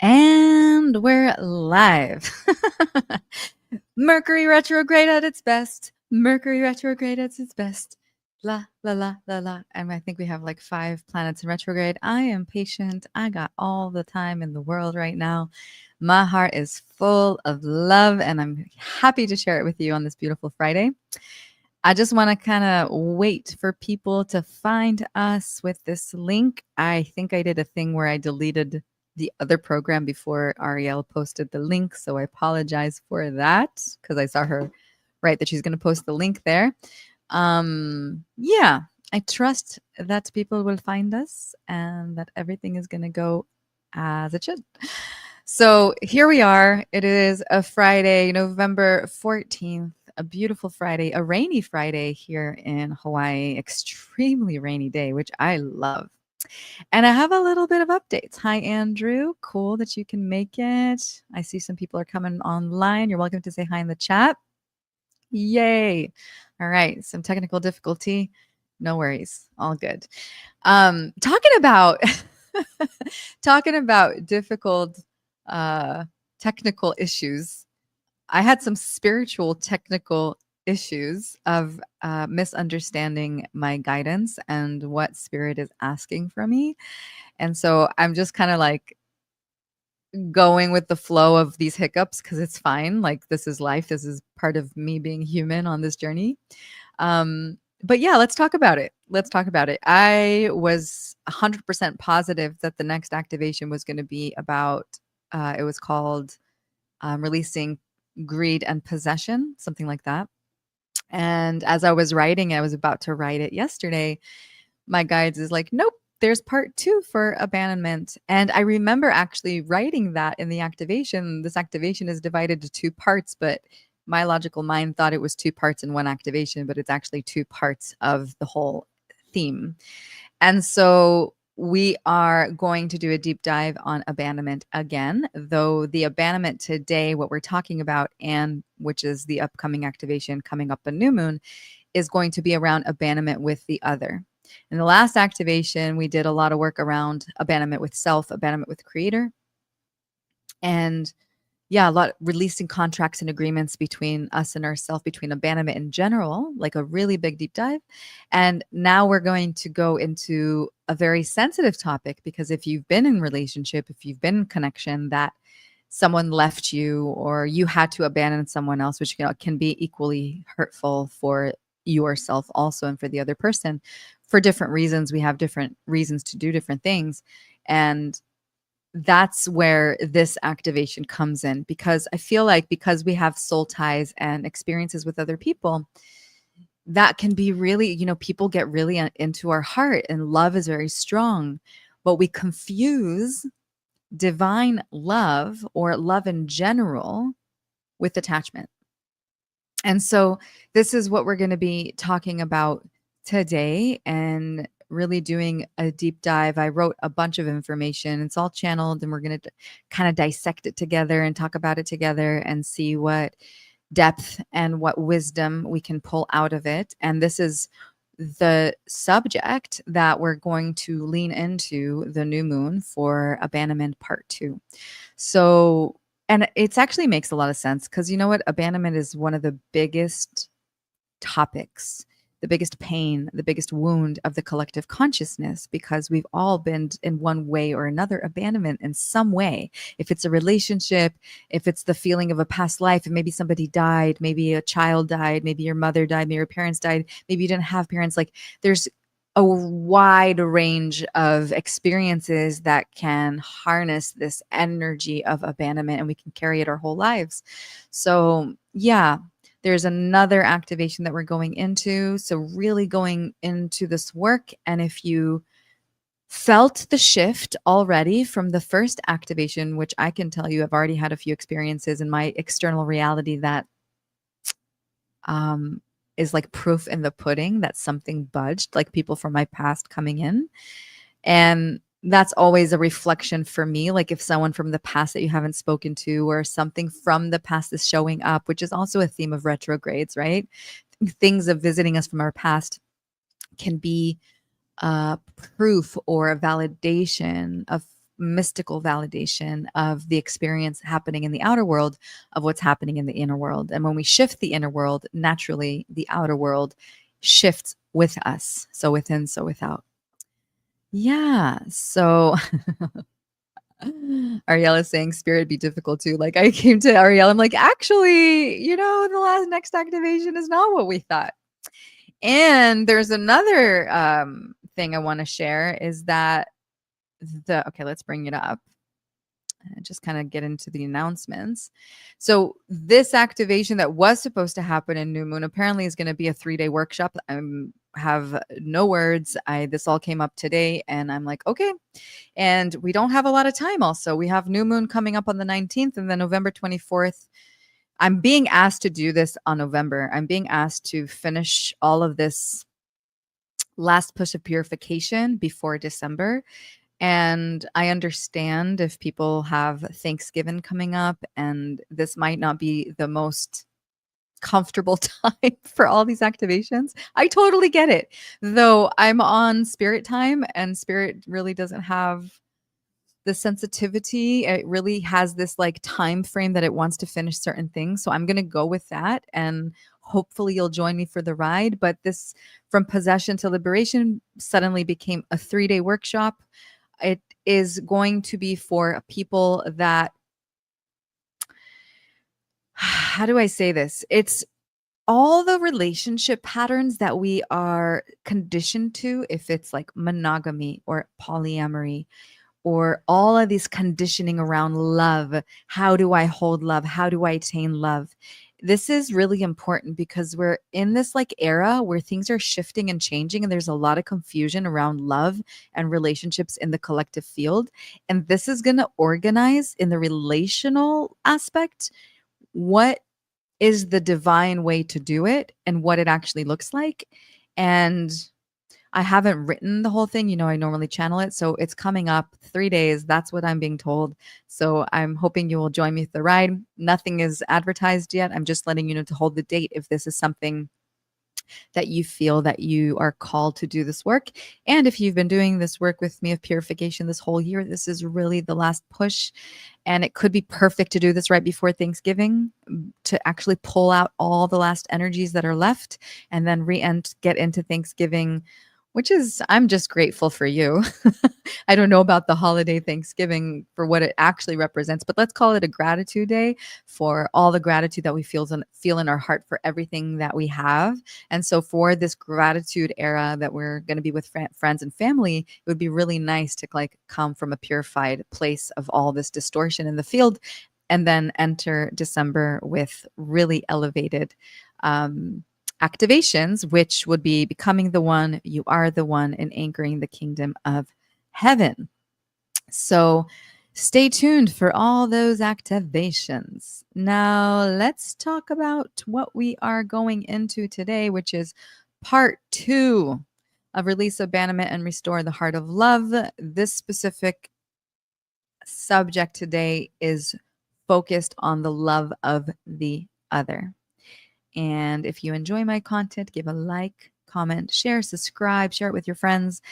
And we're live. Mercury retrograde at its best. Mercury retrograde at its best. La, la, la, la, la. And I think we have like 5 planets in retrograde. I am patient. I got all the time in the world right now. My heart is full of love, and I'm happy to share it with you on this beautiful Friday. I just want to kind of wait for people to find us with this link. I think I did a thing where I deleted the other program before Ariel posted the link. So I apologize for that because I saw her write that she's going to post the link there. Yeah, I trust that people will find us and that everything is going to go as it should. So here we are. It is a Friday, November 14th, a beautiful Friday, a rainy Friday here in Hawaii, extremely rainy day, which I love. And I have a little bit of updates. Hi, Andrew. Cool that you can make it. I see some people are coming online. You're welcome to say hi in the chat. Yay. All right. Some technical difficulty. No worries. All good. Talking about talking about difficult technical issues. I had some spiritual technical issues of misunderstanding my guidance and what spirit is asking from me. And so I'm just kind of like going with the flow of these hiccups because it's fine. Like, this is life. This is part of me being human on this journey. But yeah, let's talk about it. Let's talk about it. I was 100% positive that the next activation was going to be about, it was called releasing greed and possession, something like that. And as I was writing, I was about to write it yesterday, my guides is like, nope, there's part 2 for abandonment. And I remember actually writing that in the activation. This activation is divided to 2 parts, but my logical mind thought it was 2 parts in one activation, but it's actually 2 parts of the whole theme. And so we are going to do a deep dive on abandonment again, though the abandonment today, what we're talking about, and which is the upcoming activation coming up a new moon, is going to be around abandonment with the other. In the last activation, we did a lot of work around abandonment with self, abandonment with creator. And yeah, a lot releasing contracts and agreements between us and ourselves, between abandonment in general, like a really big deep dive. And now we're going to go into a very sensitive topic, because if you've been in relationship, if you've been in connection that someone left you or you had to abandon someone else, which can be equally hurtful for yourself also and for the other person for different reasons. We have different reasons to do different things. And that's where this activation comes in, because I feel like because we have soul ties and experiences with other people, that can be really, people get really into our heart and love is very strong, but we confuse divine love or love in general with attachment. And so this is what we're going to be talking about today and really doing a deep dive. I wrote a bunch of information. It's all channeled, and we're going to kind of dissect it together and talk about it together and see what depth and what wisdom we can pull out of it. And this is the subject that we're going to lean into the new moon for abandonment part 2. So, and it actually makes a lot of sense, because you know what? Abandonment is one of the biggest topics, the biggest pain, the biggest wound of the collective consciousness, because we've all been in one way or another abandonment in some way. If it's a relationship, if it's the feeling of a past life, and maybe somebody died, maybe a child died, maybe your mother died, maybe your parents died, maybe you didn't have parents. Like, there's a wide range of experiences that can harness this energy of abandonment, and we can carry it our whole lives. So yeah, there's another activation that we're going into. So really going into this work. And if you felt the shift already from the first activation, which I can tell you, I've already had a few experiences in my external reality that is like proof in the pudding that something budged, like people from my past coming in. And that's always a reflection for me. Like, if someone from the past that you haven't spoken to, or something from the past is showing up, which is also a theme of retrogrades, right? Things of visiting us from our past can be proof or a validation of mystical validation of the experience happening in the outer world of what's happening in the inner world. And when we shift the inner world, naturally the outer world shifts with us. So within, so without. Yeah. So Ariel is saying spirit be difficult too. Like I came to Ariel, I'm like, actually, the last next activation is not what we thought. And there's another thing I want to share is that okay, let's bring it up and just kind of get into the announcements. So this activation that was supposed to happen in new moon apparently is going to be a 3-day workshop. I have no words. This all came up today and I'm like, okay. And we don't have a lot of time. Also, we have new moon coming up on the 19th and then November 24th. I'm being asked to do this on November. I'm being asked to finish all of this last push of purification before December. And I understand if people have Thanksgiving coming up and this might not be the most comfortable time for all these activations. I totally get it. Though I'm on spirit time and spirit really doesn't have the sensitivity. It really has this like time frame that it wants to finish certain things. So I'm going to go with that and hopefully you'll join me for the ride. But this from possession to liberation suddenly became a 3-day workshop. It is going to be for people that, how do I say this? It's all the relationship patterns that we are conditioned to, if it's like monogamy or polyamory, or all of this conditioning around love. How do I hold love? How do I attain love? This is really important because we're in this like era where things are shifting and changing and there's a lot of confusion around love and relationships in the collective field. And this is going to organize in the relational aspect what is the divine way to do it and what it actually looks like. And I haven't written the whole thing. I normally channel it. So it's coming up 3 days. That's what I'm being told. So I'm hoping you will join me for the ride. Nothing is advertised yet. I'm just letting you know to hold the date if this is something that you feel that you are called to do this work. And if you've been doing this work with me of purification this whole year, this is really the last push. And it could be perfect to do this right before Thanksgiving to actually pull out all the last energies that are left and then get into Thanksgiving, which is, I'm just grateful for you. I don't know about the holiday Thanksgiving for what it actually represents, but let's call it a gratitude day for all the gratitude that we feel in our heart for everything that we have. And so for this gratitude era that we're going to be with friends and family, it would be really nice to like come from a purified place of all this distortion in the field and then enter December with really elevated activations, which would be becoming the one, you are the one, and anchoring the kingdom of heaven. So stay tuned for all those activations. Now let's talk about what we are going into today, which is part 2 of Release, Abandonment, and Restore the Heart of Love. This specific subject today is focused on the love of the other. And if you enjoy my content, give a like, comment, share, subscribe, share it with your friends.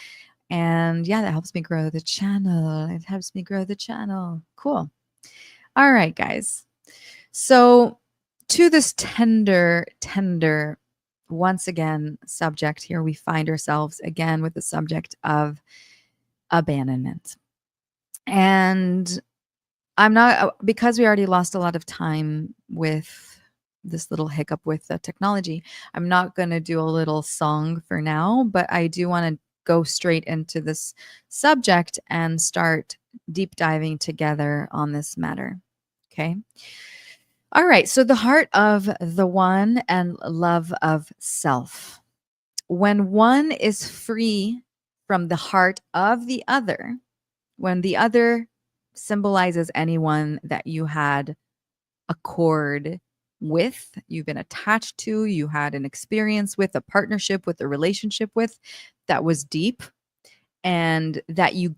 And yeah, that helps me grow the channel. It helps me grow the channel. Cool. All right, guys. So to this tender, once again, subject here, we find ourselves again with the subject of abandonment. And I'm not, because we already lost a lot of time with this little hiccup with the technology, I'm not going to do a little song for now, but I do want to go straight into this subject and start deep diving together on this matter. Okay. All right. So the heart of the one and love of self. When one is free from the heart of the other, when the other symbolizes anyone that you had accord with, you've been attached to, you had an experience with, a partnership with, a relationship with that was deep and that you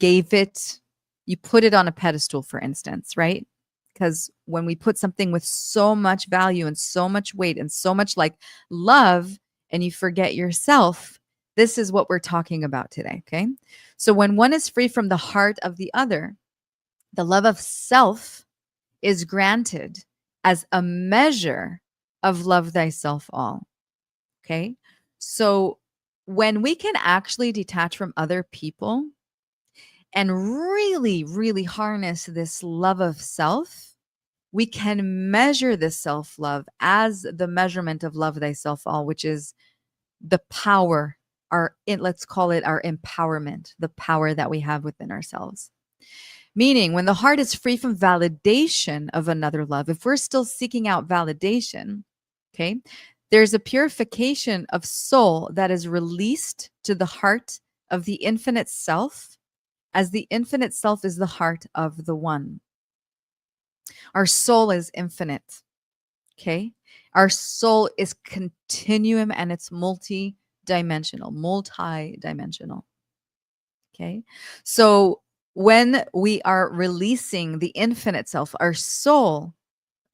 put it on a pedestal, for instance, right? Because when we put something with so much value and so much weight and so much like love and you forget yourself, this is what we're talking about today, okay? So when one is free from the heart of the other, The love of self is granted as a measure of love thyself all. Okay. So when we can actually detach from other people and really, really harness this love of self, we can measure this self love as the measurement of love thyself all, which is the power, let's call it our empowerment, the power that we have within ourselves. Meaning, when the heart is free from validation of another love, if we're still seeking out validation, okay, there's a purification of soul that is released to the heart of the infinite self, as the infinite self is the heart of the one. Our soul is infinite, okay? Our soul is continuum and it's multi-dimensional. Okay. So when we are releasing the infinite self, our soul,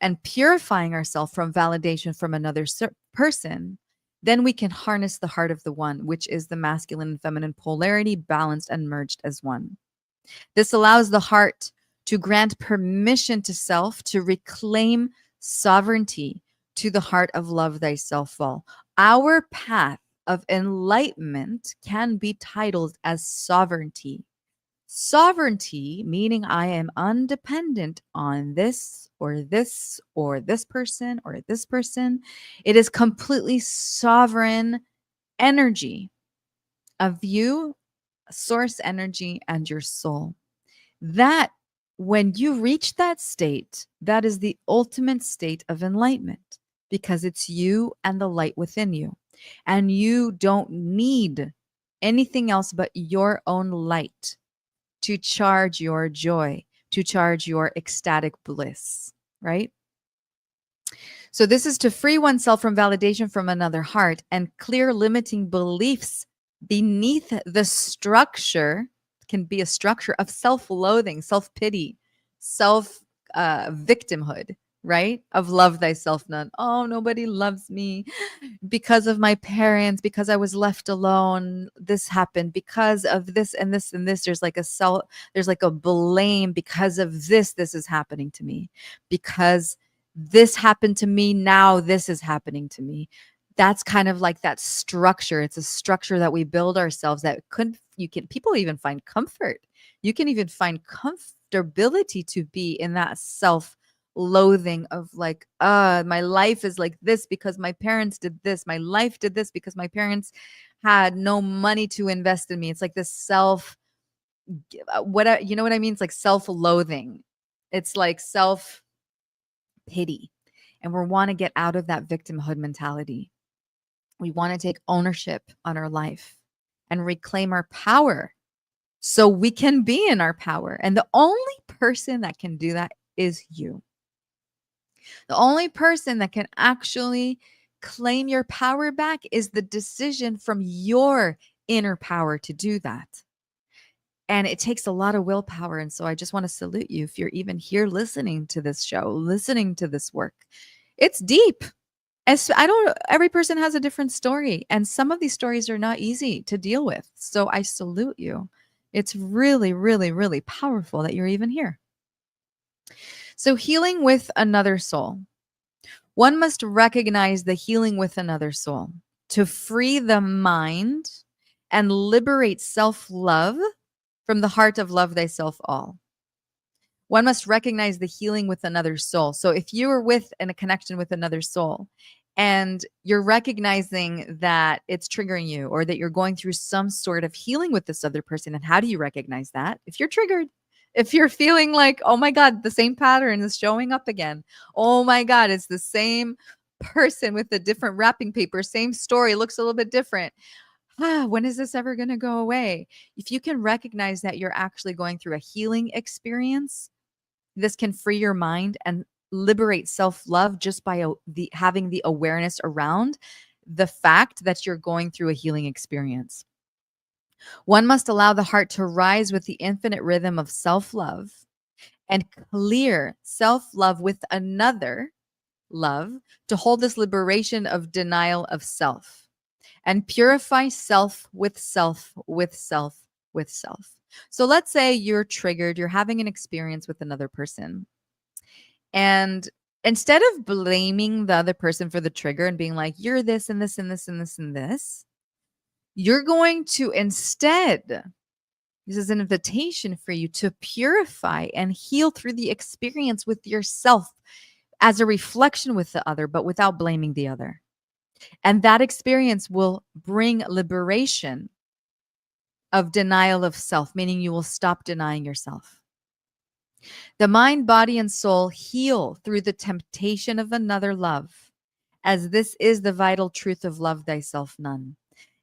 and purifying ourselves from validation from another person, then we can harness the heart of the one, which is the masculine and feminine polarity balanced and merged as one. This allows the heart to grant permission to self to reclaim sovereignty to the heart of love thyself all. Our path of enlightenment can be titled as sovereignty. Sovereignty, meaning I am undependent on this or this or this person or this person. It is completely sovereign energy of you, source energy, and your soul. That, when you reach that state, that is the ultimate state of enlightenment because it's you and the light within you. And you don't need anything else but your own light to charge your joy, to charge your ecstatic bliss, right? So, this is to free oneself from validation from another heart and clear limiting beliefs beneath the structure, can be a structure of self loathing, self pity, self victimhood, right? Of love thyself none. Oh, nobody loves me because of my parents, because I was left alone, this happened because of this and this and this. There's like a blame because of this is happening to me. Because this happened to me, now this is happening to me. That's kind of like that structure. It's a structure that we build ourselves that people even find comfort. You can even find comfortability to be in that self loathing of like, my life is like this because my parents did this. My life did this because my parents had no money to invest in me. It's like this you know what I mean? It's like self-loathing. It's like self-pity. And we want to get out of that victimhood mentality. We want to take ownership on our life and reclaim our power so we can be in our power. And the only person that can do that is you. The only person that can actually claim your power back is the decision from your inner power to do that. And it takes a lot of willpower. And so I just want to salute you if you're even here listening to this show, listening to this work. It's deep. Every person has a different story. And some of these stories are not easy to deal with. So I salute you. It's really, really, really powerful that you're even here. So healing with another soul. One must recognize the healing with another soul to free the mind and liberate self-love from the heart of love thyself all. One must recognize the healing with another soul. So if you are in a connection with another soul and you're recognizing that it's triggering you or that you're going through some sort of healing with this other person, and how do you recognize that? If you're triggered, if you're feeling like, oh my God, the same pattern is showing up again. Oh my God, it's the same person with a different wrapping paper, same story, looks a little bit different. When is this ever going to go away? If you can recognize that you're actually going through a healing experience, this can free your mind and liberate self-love just by having the awareness around the fact that you're going through a healing experience. One must allow the heart to rise with the infinite rhythm of self-love and clear self-love with another love to hold this liberation of denial of self and purify self with self with self with self. So let's say you're triggered, you're having an experience with another person. And instead of blaming the other person for the trigger and being like, you're this and this and this and this and this, you're going to instead, this is an invitation for you to purify and heal through the experience with yourself as a reflection with the other, but without blaming the other. And that experience will bring liberation of denial of self, meaning you will stop denying yourself. The mind, body, and soul heal through the temptation of another love, as this is the vital truth of love thyself none.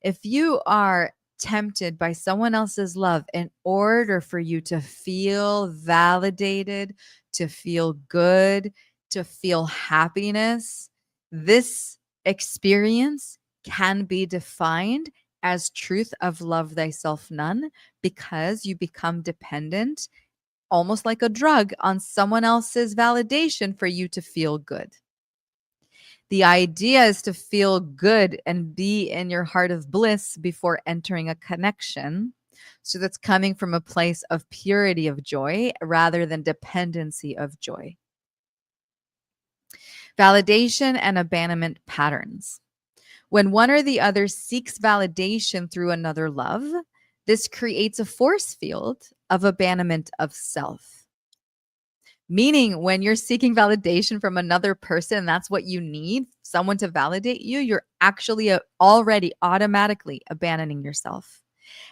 If you are tempted by someone else's love in order for you to feel validated, to feel good, to feel happiness, this experience can be defined as truth of love thyself none, because you become dependent, almost like a drug, on someone else's validation for you to feel good. The idea is to feel good and be in your heart of bliss before entering a connection. So that's coming from a place of purity of joy rather than dependency of joy. Validation and abandonment patterns. When one or the other seeks validation through another love, this creates a force field of abandonment of self. Meaning, when you're seeking validation from another person, that's what you need, someone to validate you, you're actually already automatically abandoning yourself.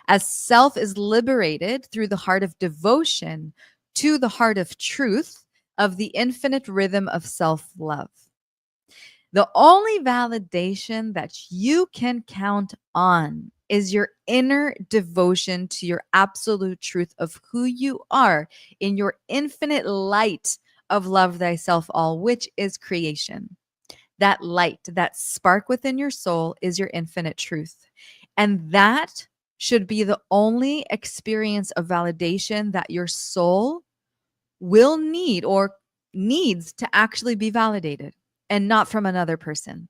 As self is liberated through the heart of devotion to the heart of truth of the infinite rhythm of self love. The only validation that you can count on is your inner devotion to your absolute truth of who you are in your infinite light of love thyself all, which is creation. That light, that spark within your soul is your infinite truth. And that should be the only experience of validation that your soul will need or needs to actually be validated, and not from another person.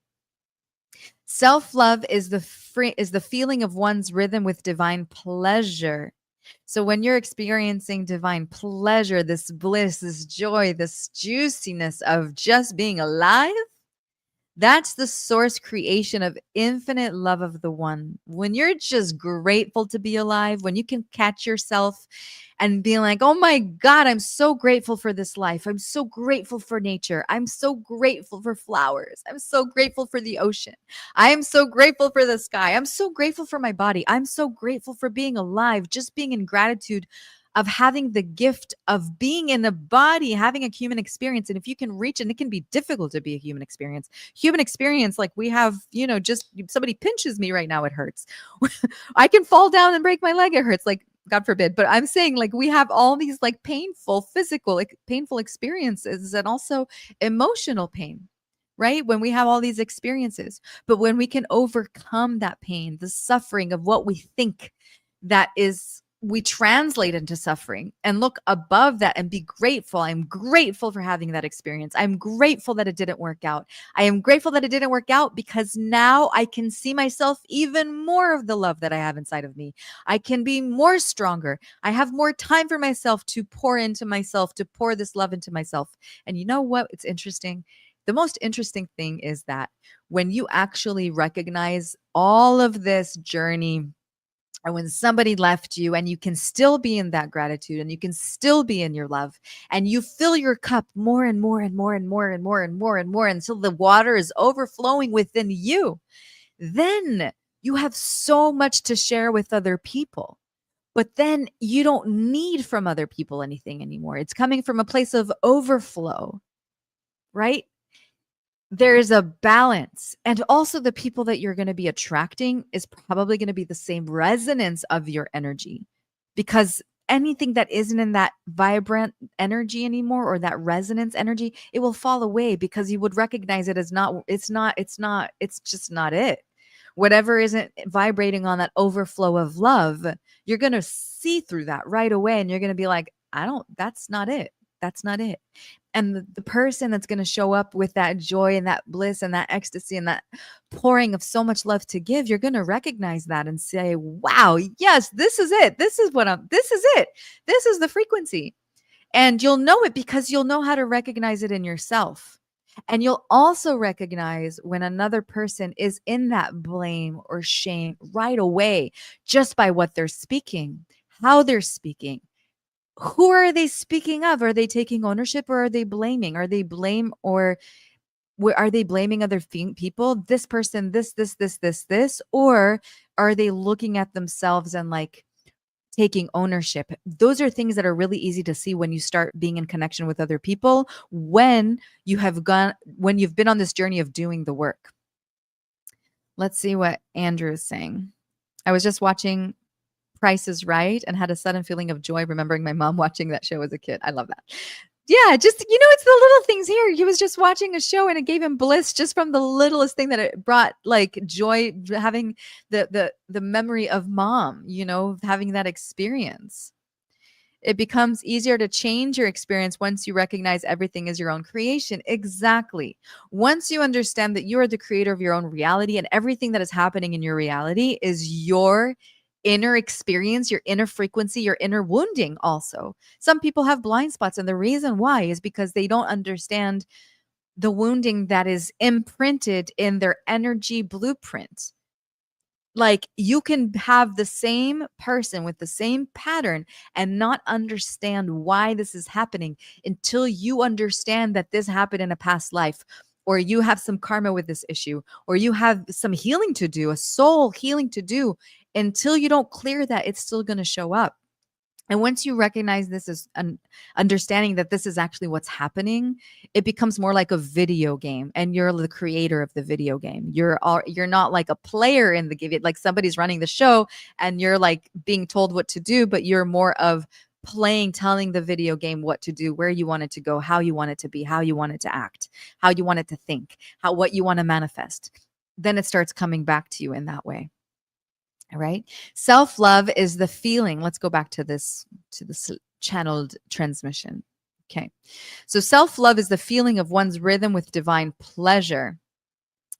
Self-love is the feeling of one's rhythm with divine pleasure. So when you're experiencing divine pleasure, this bliss, this joy, this juiciness of just being alive, that's the source creation of infinite love of the one. When you're just grateful to be alive, when you can catch yourself and being like, oh my God, I'm so grateful for this life. I'm so grateful for nature. I'm so grateful for flowers. I'm so grateful for the ocean. I am so grateful for the sky. I'm so grateful for my body. I'm so grateful for being alive, just being in gratitude of having the gift of being in a body, having a human experience. And if you can reach, and it can be difficult to be a human experience, like we have, just somebody pinches me right now, it hurts. I can fall down and break my leg, it hurts, like God forbid. But I'm saying, like, we have all these like painful physical, like painful experiences, and also emotional pain, right? When we have all these experiences, but when we can overcome that pain, the suffering of what we think that is, we translate into suffering, and look above that and be grateful. I'm grateful for having that experience. I'm grateful that it didn't work out. I am grateful that it didn't work out because now I can see myself even more of the love that I have inside of me. I can be more stronger. I have more time for myself to pour into myself, to pour this love into myself. And you know what? It's interesting. The most interesting thing is that when you actually recognize all of this journey, and when somebody left you, and you can still be in that gratitude, and you can still be in your love, and you fill your cup more and more and more and more and more and more and more until the water is overflowing within you, then you have so much to share with other people. But then you don't need from other people anything anymore. It's coming from a place of overflow, right? There's a balance. And also, the people that you're going to be attracting is probably going to be the same resonance of your energy, because anything that isn't in that vibrant energy anymore, or that resonance energy, it will fall away, because you would recognize it as it's just not it. Whatever isn't vibrating on that overflow of love, you're going to see through that right away. And you're going to be like, that's not it. That's not it. And the person that's going to show up with that joy and that bliss and that ecstasy and that pouring of so much love to give, you're going to recognize that and say, wow, yes, this is it. This is this is it. This is the frequency. And you'll know it because you'll know how to recognize it in yourself. And you'll also recognize when another person is in that blame or shame right away, just by what they're speaking, how they're speaking. Who are they speaking of? Are they taking ownership or are they blaming? Are they blame or are they blaming other people? This person, this, or are they looking at themselves and like taking ownership? Those are things that are really easy to see when you start being in connection with other people, when you've been on this journey of doing the work. Let's see what Andrew is saying. I was just watching Price is Right and had a sudden feeling of joy remembering my mom watching that show as a kid. I love that. Yeah, just it's the little things here. He was just watching a show and it gave him bliss just from the littlest thing that it brought like joy, having the memory of mom, having that experience. It becomes easier to change your experience once you recognize everything is your own creation. Exactly. Once you understand that you are the creator of your own reality and everything that is happening in your reality is your inner experience, your inner frequency, your inner wounding also. Some people have blind spots, and the reason why is because they don't understand the wounding that is imprinted in their energy blueprint. Like, you can have the same person with the same pattern and not understand why this is happening until you understand that this happened in a past life, or you have some karma with this issue, or you have some healing to do, a soul healing to do. Until you don't clear that, it's still going to show up. And once you recognize this as an understanding that this is actually what's happening, it becomes more like a video game, and you're the creator of the video game. You're not like a player in the game, like somebody's running the show and you're like being told what to do, but you're more of telling the video game what to do, where you want it to go, how you want it to be, how you want it to act, how you want it to think, what you want to manifest. Then it starts coming back to you in that way. All right. Self-love is the feeling. Let's go back to this channeled transmission. Okay. So self-love is the feeling of one's rhythm with divine pleasure.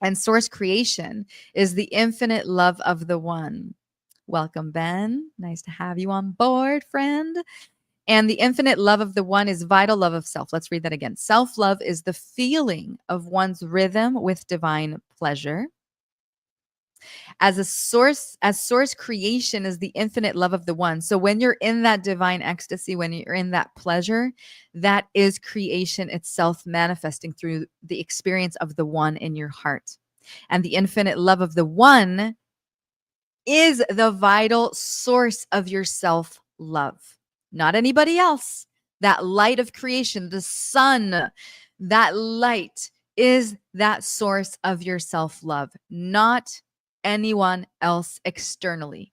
And source creation is the infinite love of the one. Welcome, Ben. Nice to have you on board, friend. And the infinite love of the one is vital love of self. Let's read that again. Self-love is the feeling of one's rhythm with divine pleasure. As source creation is the infinite love of the one. So when you're in that divine ecstasy, when you're in that pleasure, that is creation itself manifesting through the experience of the one in your heart. And the infinite love of the one is the vital source of your self-love, not anybody else. That light of creation, the sun, that light is that source of your self-love, not anyone else externally.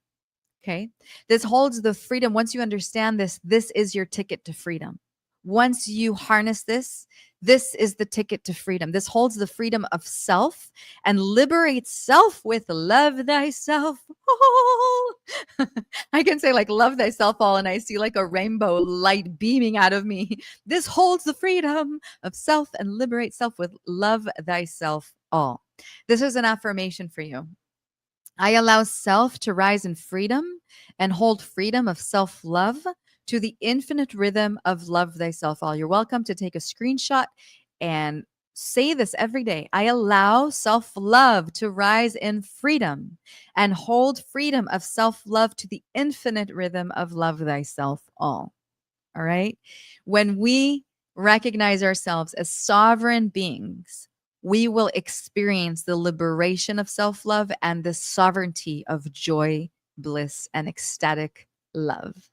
Okay. This holds the freedom. Once you understand this, this is your ticket to freedom. Once you harness this, this is the ticket to freedom. This holds the freedom of self and liberates self with love thyself all. I can say like love thyself all, and I see like a rainbow light beaming out of me. This holds the freedom of self and liberates self with love thyself all. This is an affirmation for you. I allow self to rise in freedom and hold freedom of self-love to the infinite rhythm of love thyself all. You're welcome to take a screenshot and say this every day. I allow self-love to rise in freedom and hold freedom of self-love to the infinite rhythm of love thyself all. All right. When we recognize ourselves as sovereign beings, we will experience the liberation of self-love and the sovereignty of joy, bliss, and ecstatic love.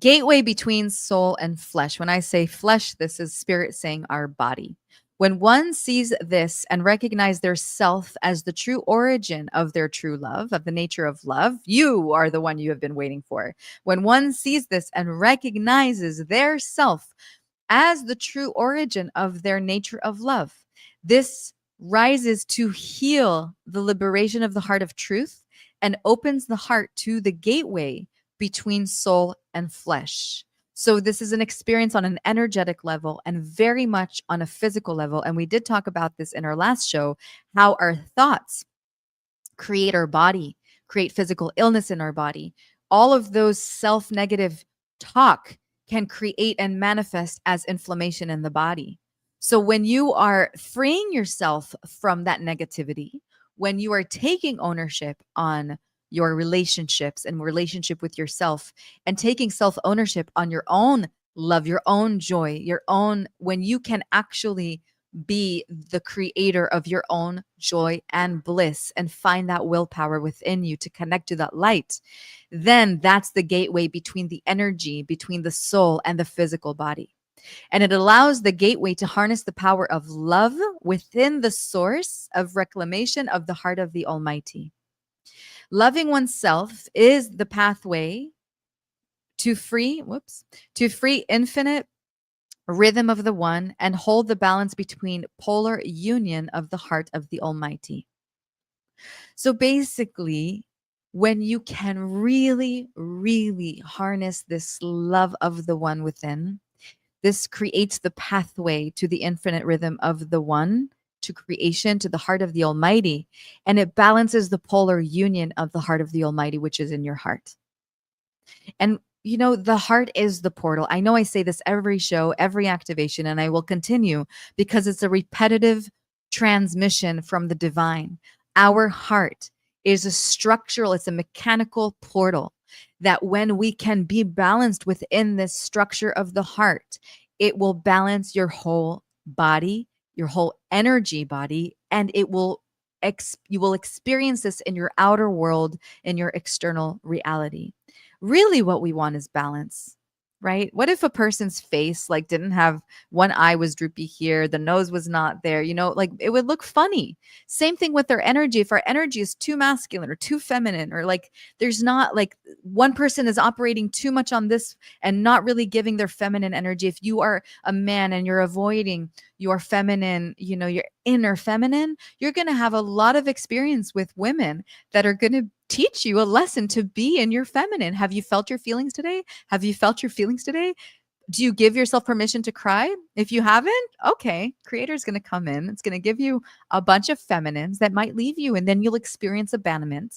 Gateway between soul and flesh. When I say flesh, this is spirit saying our body. When one sees this and recognize their self as the true origin of their true love, of the nature of love, you are the one you have been waiting for. When one sees this and recognizes their self as the true origin of their nature of love, this rises to heal the liberation of the heart of truth and opens the heart to the gateway between soul and flesh. So this is an experience on an energetic level and very much on a physical level. And we did talk about this in our last show, how our thoughts create our body, create physical illness in our body. All of those self negative talk can create and manifest as inflammation in the body. So when you are freeing yourself from that negativity, when you are taking ownership on your relationships and relationship with yourself and taking self ownership on your own love, your own joy, your own, when you can actually be the creator of your own joy and bliss and find that willpower within you to connect to that light, then that's the gateway between the energy, between the soul and the physical body. And it allows the gateway to harness the power of love within the source of reclamation of the heart of the Almighty. Loving oneself is the pathway to free infinite rhythm of the one and hold the balance between polar union of the heart of the Almighty. So basically, when you can really, really harness this love of the one within, this creates the pathway to the infinite rhythm of the one, to creation, to the heart of the Almighty, and it balances the polar union of the heart of the Almighty, which is in your heart. And the heart is the portal. I know I say this every show, every activation, and I will continue because it's a repetitive transmission from the divine. Our heart is a structural, it's a mechanical portal that when we can be balanced within this structure of the heart, it will balance your whole body, your whole energy body, and you will experience this in your outer world, in your external reality. Really what we want is balance, right? What if a person's face like didn't have, one eye was droopy here, the nose was not there, like it would look funny. Same thing with their energy. If our energy is too masculine or too feminine, or like there's not, like one person is operating too much on this and not really giving their feminine energy. If you are a man and you're avoiding your feminine, your inner feminine, you're going to have a lot of experience with women that are going to teach you a lesson to be in your feminine. Have you felt your feelings today? Have you felt your feelings today? Do you give yourself permission to cry? If you haven't, okay, creator's going to come in. It's going to give you a bunch of feminines that might leave you, and then you'll experience abandonment.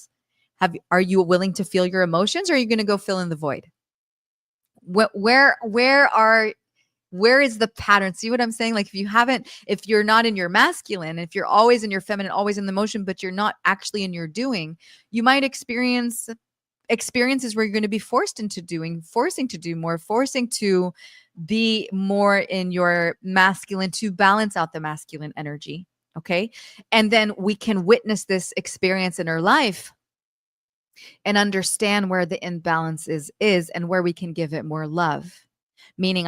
Are you willing to feel your emotions, or are you going to go fill in the void? Where is the pattern? See what I'm saying? Like if you're not in your masculine, if you're always in your feminine, always in the motion, but you're not actually in your doing, you might experience experiences where you're going to be forcing to do more, forcing to be more in your masculine to balance out the masculine energy. Okay. And then we can witness this experience in our life and understand where the imbalance is and where we can give it more love. Meaning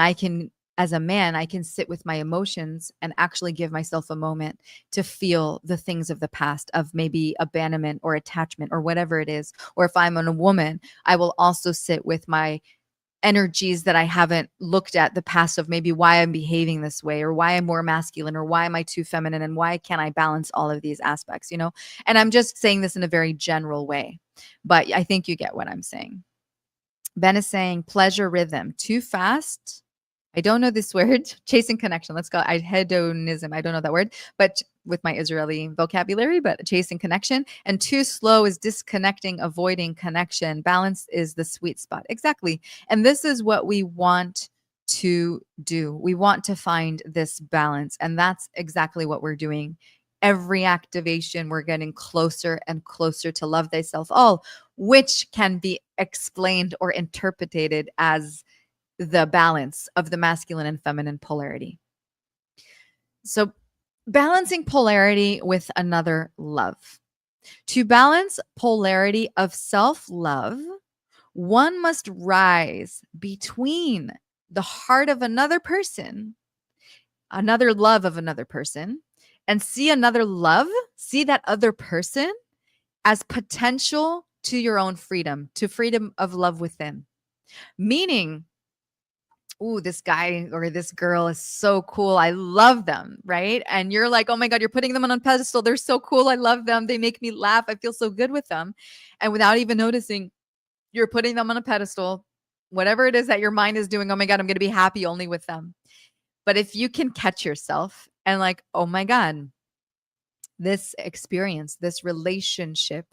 as a man, I can sit with my emotions and actually give myself a moment to feel the things of the past, of maybe abandonment or attachment or whatever it is. Or if I'm a woman, I will also sit with my energies that I haven't looked at the past, of maybe why I'm behaving this way, or why I'm more masculine, or why am I too feminine, and why can't I balance all of these aspects, And I'm just saying this in a very general way, but I think you get what I'm saying. Ben is saying pleasure rhythm, too fast. I don't know this word. Chasing connection. Let's go. Hedonism. I don't know that word, but with my Israeli vocabulary, but chasing connection. And too slow is disconnecting, avoiding connection. Balance is the sweet spot. Exactly. And this is what we want to do. We want to find this balance. And that's exactly what we're doing. Every activation, we're getting closer and closer to love thyself all, which can be explained or interpreted as the balance of the masculine and feminine polarity. So balancing polarity with another love. To balance polarity of self-love, one must rise between the heart of another person, another love of another person, and see that other person as potential to your own freedom, to freedom of love within. Meaning, ooh, this guy or this girl is so cool. I love them, right? And you're like, oh my God, you're putting them on a pedestal. They're so cool. I love them. They make me laugh. I feel so good with them. And without even noticing, you're putting them on a pedestal. whatever it is that your mind is doing, oh my God, I'm going to be happy only with them. But if you can catch yourself and like, oh my God, this experience, this relationship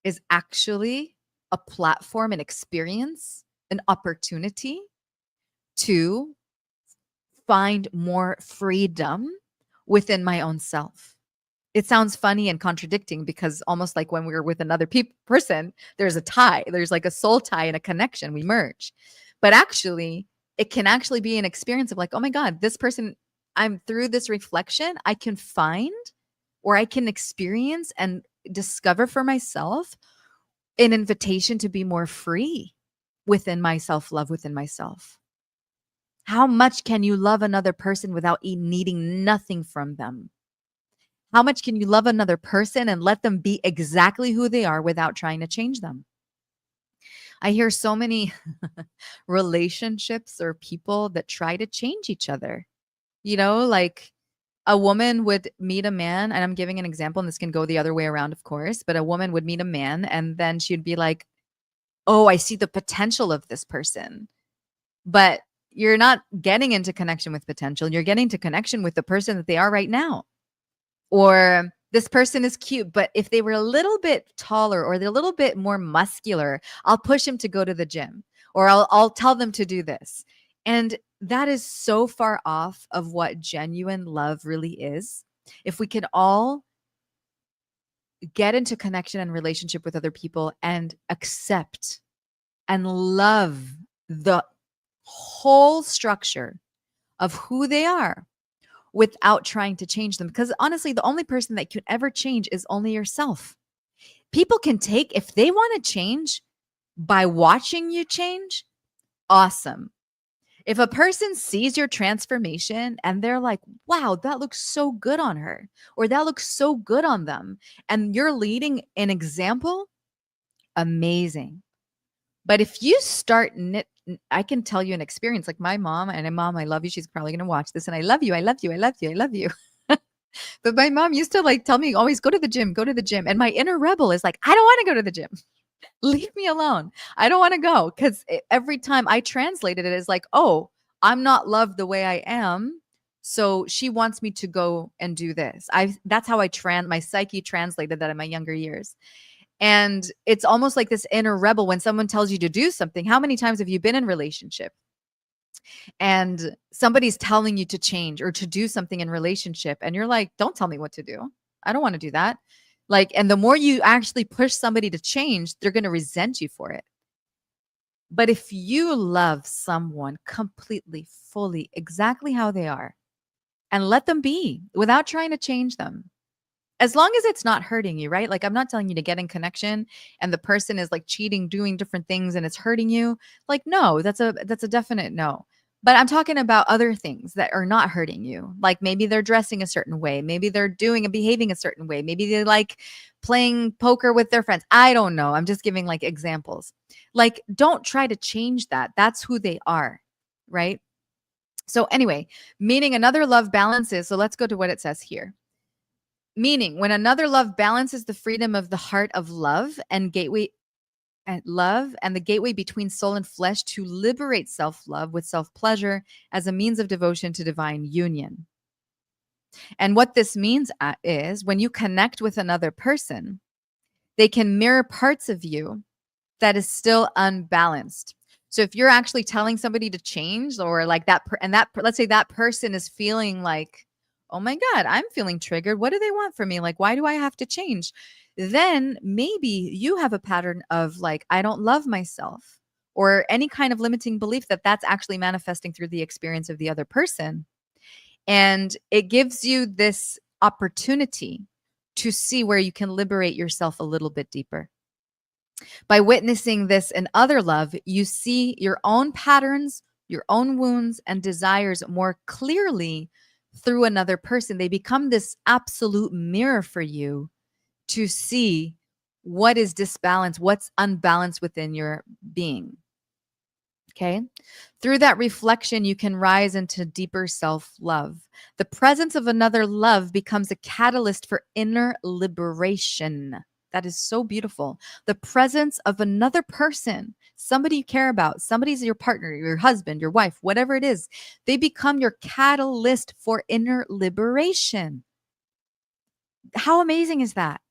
is actually a platform, an experience, an opportunity to find more freedom within my own self. It sounds funny and contradicting because almost like when we're with another person, there's a tie, there's like a soul tie and a connection, we merge. But actually, it can actually be an experience of like, oh my God, this person, I'm through this reflection, I can find or I can experience and discover for myself an invitation to be more free within my self-love, within myself. How much can you love another person without needing nothing from them? How much can you love another person and let them be exactly who they are without trying to change them? I hear so many relationships or people that try to change each other. Like a woman would meet a man, and I'm giving an example, and this can go the other way around, of course, but a woman would meet a man, and then she'd be like, oh, I see the potential of this person. But you're not getting into connection with potential. You're getting to connection with the person that they are right now. Or this person is cute, but if they were a little bit taller or they're a little bit more muscular, I'll push him to go to the gym or I'll tell them to do this. And that is so far off of what genuine love really is. If we can all get into connection and relationship with other people and accept and love the whole structure of who they are without trying to change them. Because honestly, the only person that could ever change is only yourself. People can take, if they want to change by watching you change, awesome. If a person sees your transformation and they're like, wow, that looks so good on her, or that looks so good on them, and you're leading an example, amazing. But if you start I can tell you an experience like my mom, and mom, I love you. She's probably going to watch this. And I love you. I love you. I love you. I love you. But my mom used to like tell me always go to the gym, go to the gym. And my inner rebel is like, I don't want to go to the gym. Leave me alone. I don't want to go. Because every time I translated it as like, oh, I'm not loved the way I am. So she wants me to go and do this. That's how my psyche translated that in my younger years. And it's almost like this inner rebel when someone tells you to do something. How many times have you been in relationship and somebody's telling you to change or to do something in relationship and you're like, don't tell me what to do. I don't want to do that. Like, and the more you actually push somebody to change, they're going to resent you for it. But if you love someone completely, fully, exactly how they are and let them be without trying to change them, as long as it's not hurting you, right? Like, I'm not telling you to get in connection and the person is like cheating, doing different things and it's hurting you. Like, no, that's a definite no. But I'm talking about other things that are not hurting you. Like maybe they're dressing a certain way. Maybe they're doing and behaving a certain way. Maybe they like playing poker with their friends. I don't know. I'm just giving like examples. Like, don't try to change that. That's who they are, right? So anyway, meaning another love balances. So let's go to what it says here. Meaning, when another love balances the freedom of the heart of love and the gateway between soul and flesh to liberate self-love with self-pleasure as a means of devotion to divine union. And what this means is when you connect with another person, they can mirror parts of you that is still unbalanced. So if you're actually telling somebody to change or like that, let's say that person is feeling like, oh my God, I'm feeling triggered. What do they want from me? Like, why do I have to change? Then maybe you have a pattern of like, I don't love myself or any kind of limiting belief that's actually manifesting through the experience of the other person. And it gives you this opportunity to see where you can liberate yourself a little bit deeper. By witnessing this in other love, you see your own patterns, your own wounds, and desires more clearly through another person. They become this absolute mirror for you to see what is disbalanced, what's unbalanced within your being. Okay. Through that reflection, you can rise into deeper self-love. The presence of another love becomes a catalyst for inner liberation. that is so beautiful. The presence of another person, somebody you care about, somebody's your partner, your husband, your wife, whatever it is, they become your catalyst for inner liberation. How amazing is that?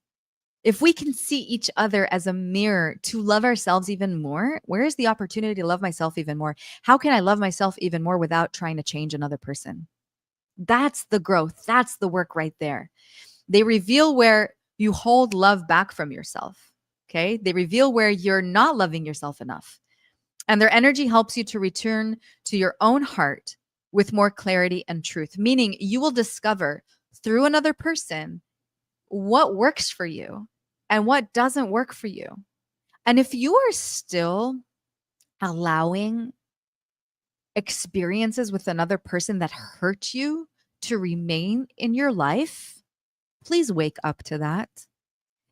If we can see each other as a mirror to love ourselves even more, where is the opportunity to love myself even more? How can I love myself even more without trying to change another person? That's the growth. That's the work right there. They reveal where you hold love back from yourself. Okay. They reveal where you're not loving yourself enough. And their energy helps you to return to your own heart with more clarity and truth, meaning you will discover through another person what works for you and what doesn't work for you. And if you are still allowing experiences with another person that hurt you to remain in your life, please wake up to that.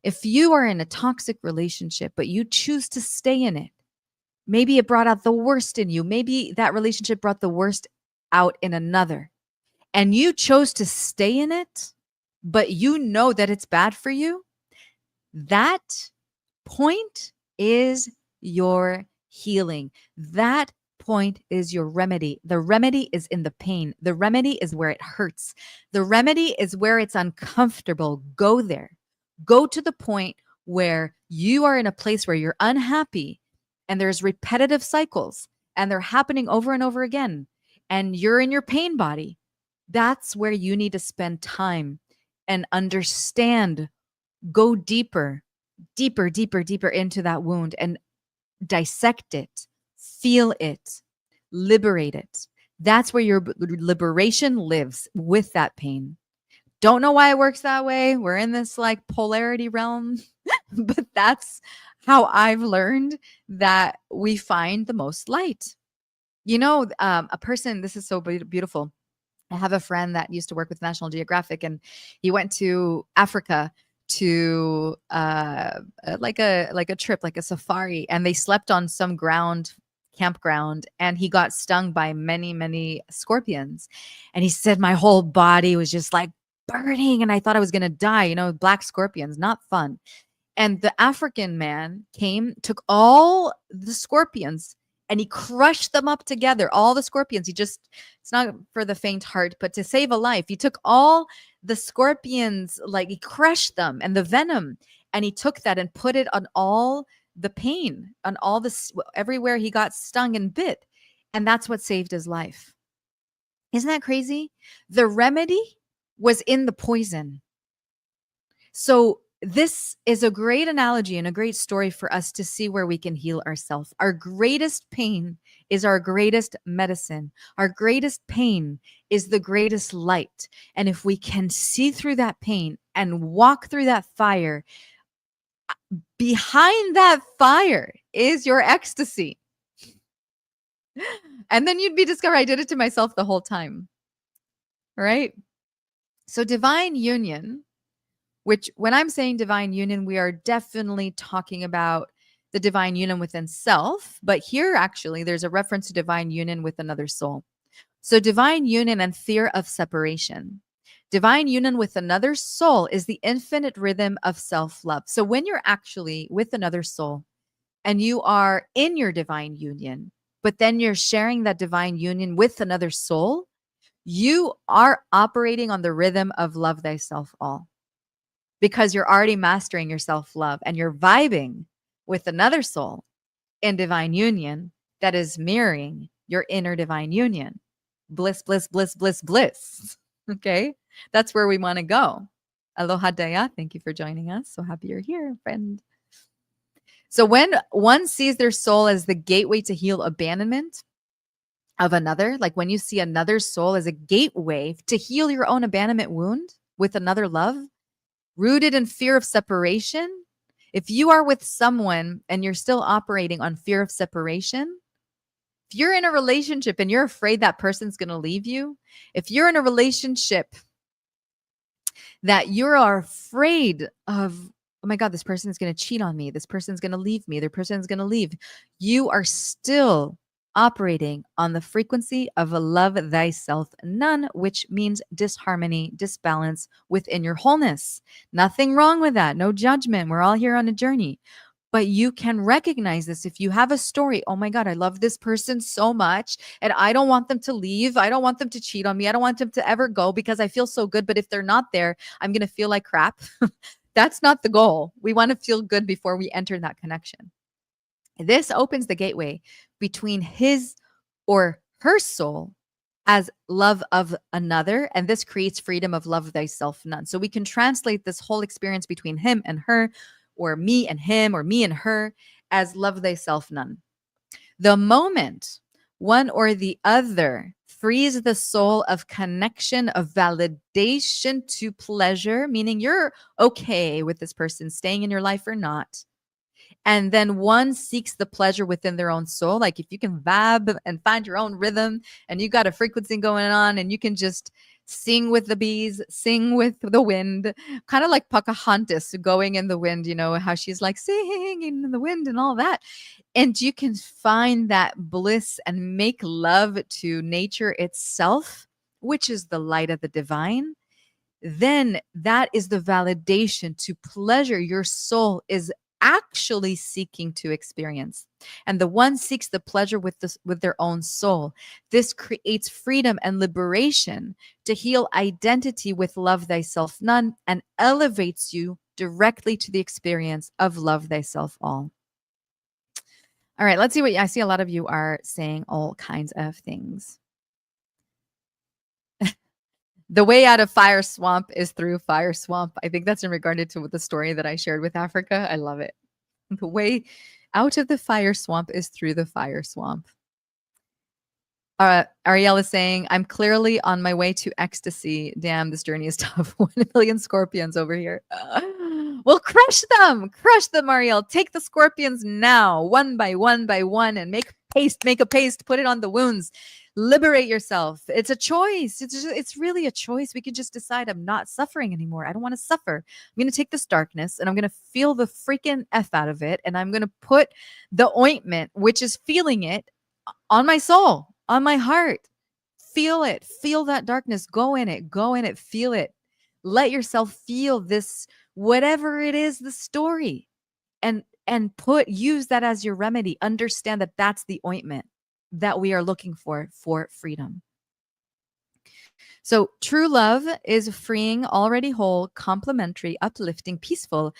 If you are in a toxic relationship, but you choose to stay in it, maybe it brought out the worst in you. Maybe that relationship brought the worst out in another, and you chose to stay in it, but you know that it's bad for you. That point is your healing. That point is your remedy. The remedy is in the pain. The remedy is where it hurts. The remedy is where it's uncomfortable. Go there. Go to the point where you are in a place where you're unhappy and there's repetitive cycles and they're happening over and over again and you're in your pain body. That's where you need to spend time and understand, go deeper, deeper, deeper, deeper into that wound and dissect it, feel it, liberate it. That's where your liberation lives, with that pain. Don't know why it works that way. We're in this like polarity realm, but that's how I've learned that we find the most light. You know, a person, this is so beautiful. I have a friend that used to work with National Geographic, and he went to Africa to like a trip, like a safari, and they slept on some campground, and he got stung by many scorpions. And he said my whole body was just like burning, and I thought I was gonna die. You know, black scorpions, not fun. And the African man came, took all the scorpions and he crushed them up together. All the scorpions. It's not for the faint heart, but to save a life, he took all the scorpions, like he crushed them and the venom, and he took that and put it on all the pain, on all this, everywhere he got stung and bit. And that's what saved his life. Isn't that crazy? The remedy was in the poison. So this is a great analogy and a great story for us to see where we can heal ourselves. Our greatest pain is our greatest medicine. Our greatest pain is the greatest light. And if we can see through that pain and walk through that fire, behind that fire is your ecstasy. And then you'd be discovered, I did it to myself the whole time. Right? So divine union, which when I'm saying divine union, we are definitely talking about the divine union within self. But here, actually, there's a reference to divine union with another soul. So divine union and fear of separation. Divine union with another soul is the infinite rhythm of self-love. So when you're actually with another soul and you are in your divine union, but then you're sharing that divine union with another soul, you are operating on the rhythm of love thyself all. Because you're already mastering your self-love and you're vibing with another soul in divine union that is mirroring your inner divine union. Bliss, bliss, bliss, bliss, bliss. Okay? That's where we want to go. Aloha Daya, thank you for joining us. So happy you're here, friend. So when one sees their soul as the gateway to heal abandonment of another, like when you see another soul as a gateway to heal your own abandonment wound with another love, rooted in fear of separation. If you are with someone and you're still operating on fear of separation, if you're in a relationship and you're afraid that person's going to leave you, if you're in a relationship that you are afraid of, oh my God, this person is going to cheat on me, this person's going to leave me, their person's going to leave, you are still operating on the frequency of a love thyself none, which means disharmony, disbalance within your wholeness. Nothing wrong with that. No judgment. We're all here on a journey. But you can recognize this if you have a story. Oh my God, I love this person so much. And I don't want them to leave. I don't want them to cheat on me. I don't want them to ever go because I feel so good. But if they're not there, I'm going to feel like crap. That's not the goal. We want to feel good before we enter that connection. This opens the gateway between his or her soul as love of another. And this creates freedom of love thyself none. So we can translate this whole experience between him and her, or me and him, or me and her, as love thyself none. The moment one or the other frees the soul of connection, of validation to pleasure, meaning you're okay with this person staying in your life or not, and then one seeks the pleasure within their own soul. Like if you can vibe and find your own rhythm and you got a frequency going on and you can just sing with the bees, sing with the wind, kind of like Pocahontas going in the wind, you know, how she's like singing in the wind and all that. And you can find that bliss and make love to nature itself, which is the light of the divine. Then that is the validation to pleasure your soul is actually seeking to experience. And the one seeks the pleasure with this with their own soul. This creates freedom and liberation to heal identity with love thyself none, and elevates you directly to the experience of love thyself all. All right, let's see what I see. A lot of you are saying all kinds of things. The way out of fire swamp is through fire swamp. I think that's in regard to the story that I shared with Africa. I love it. The way out of the fire swamp is through the fire swamp. Ariel is saying, I'm clearly on my way to ecstasy. Damn, this journey is tough. 1 million scorpions over here. Well, crush them, Ariel. Take the scorpions now, one by one, and make a paste, put it on the wounds. Liberate yourself. It's a choice. It's really a choice. We can just decide I'm not suffering anymore. I don't want to suffer. I'm going to take this darkness and I'm going to feel the freaking F out of it. And I'm going to put the ointment, which is feeling it, on my soul, on my heart. Feel it. Feel that darkness. Go in it. Feel it. Let yourself feel this, whatever it is, the story, and use that as your remedy. Understand that that's the ointment that we are looking for freedom. So true love is freeing, already whole, complementary, uplifting, peaceful,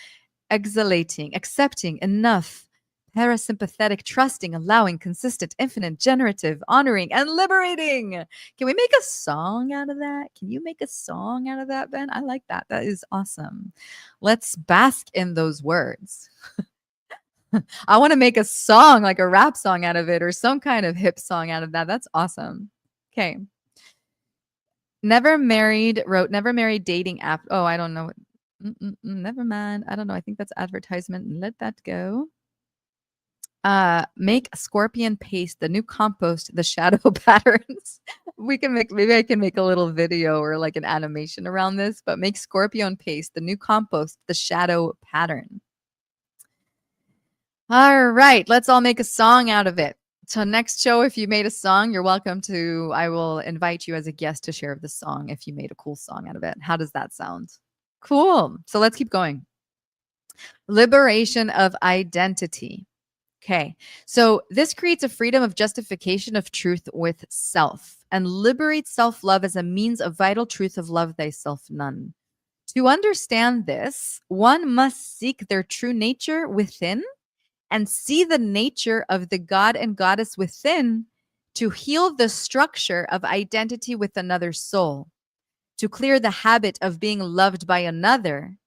exhalating, accepting, enough, parasympathetic, trusting, allowing, consistent, infinite, generative, honoring, and liberating. Can we make a song out of that? Can you make a song out of that, Ben? I like that. That is awesome. Let's bask in those words. I want to make a song, like a rap song out of it, or some kind of hip song out of that. That's awesome. Okay. Never married wrote never married dating app. Oh, I don't know. Never mind. I don't know. I think that's advertisement. Let that go. Make scorpion paste, the new compost, the shadow patterns. Maybe I can make a little video or like an animation around this, but make scorpion paste, the new compost, the shadow pattern. All right, let's all make a song out of it. So next show, if you made a song, you're welcome to, I will invite you as a guest to share the song if you made a cool song out of it. How does that sound? Cool. So let's keep going. Liberation of identity. Okay. So this creates a freedom of justification of truth with self, and liberates self-love as a means of vital truth of love thyself none. To understand this, one must seek their true nature within and see the nature of the God and goddess within to heal the structure of identity with another soul, to clear the habit of being loved by another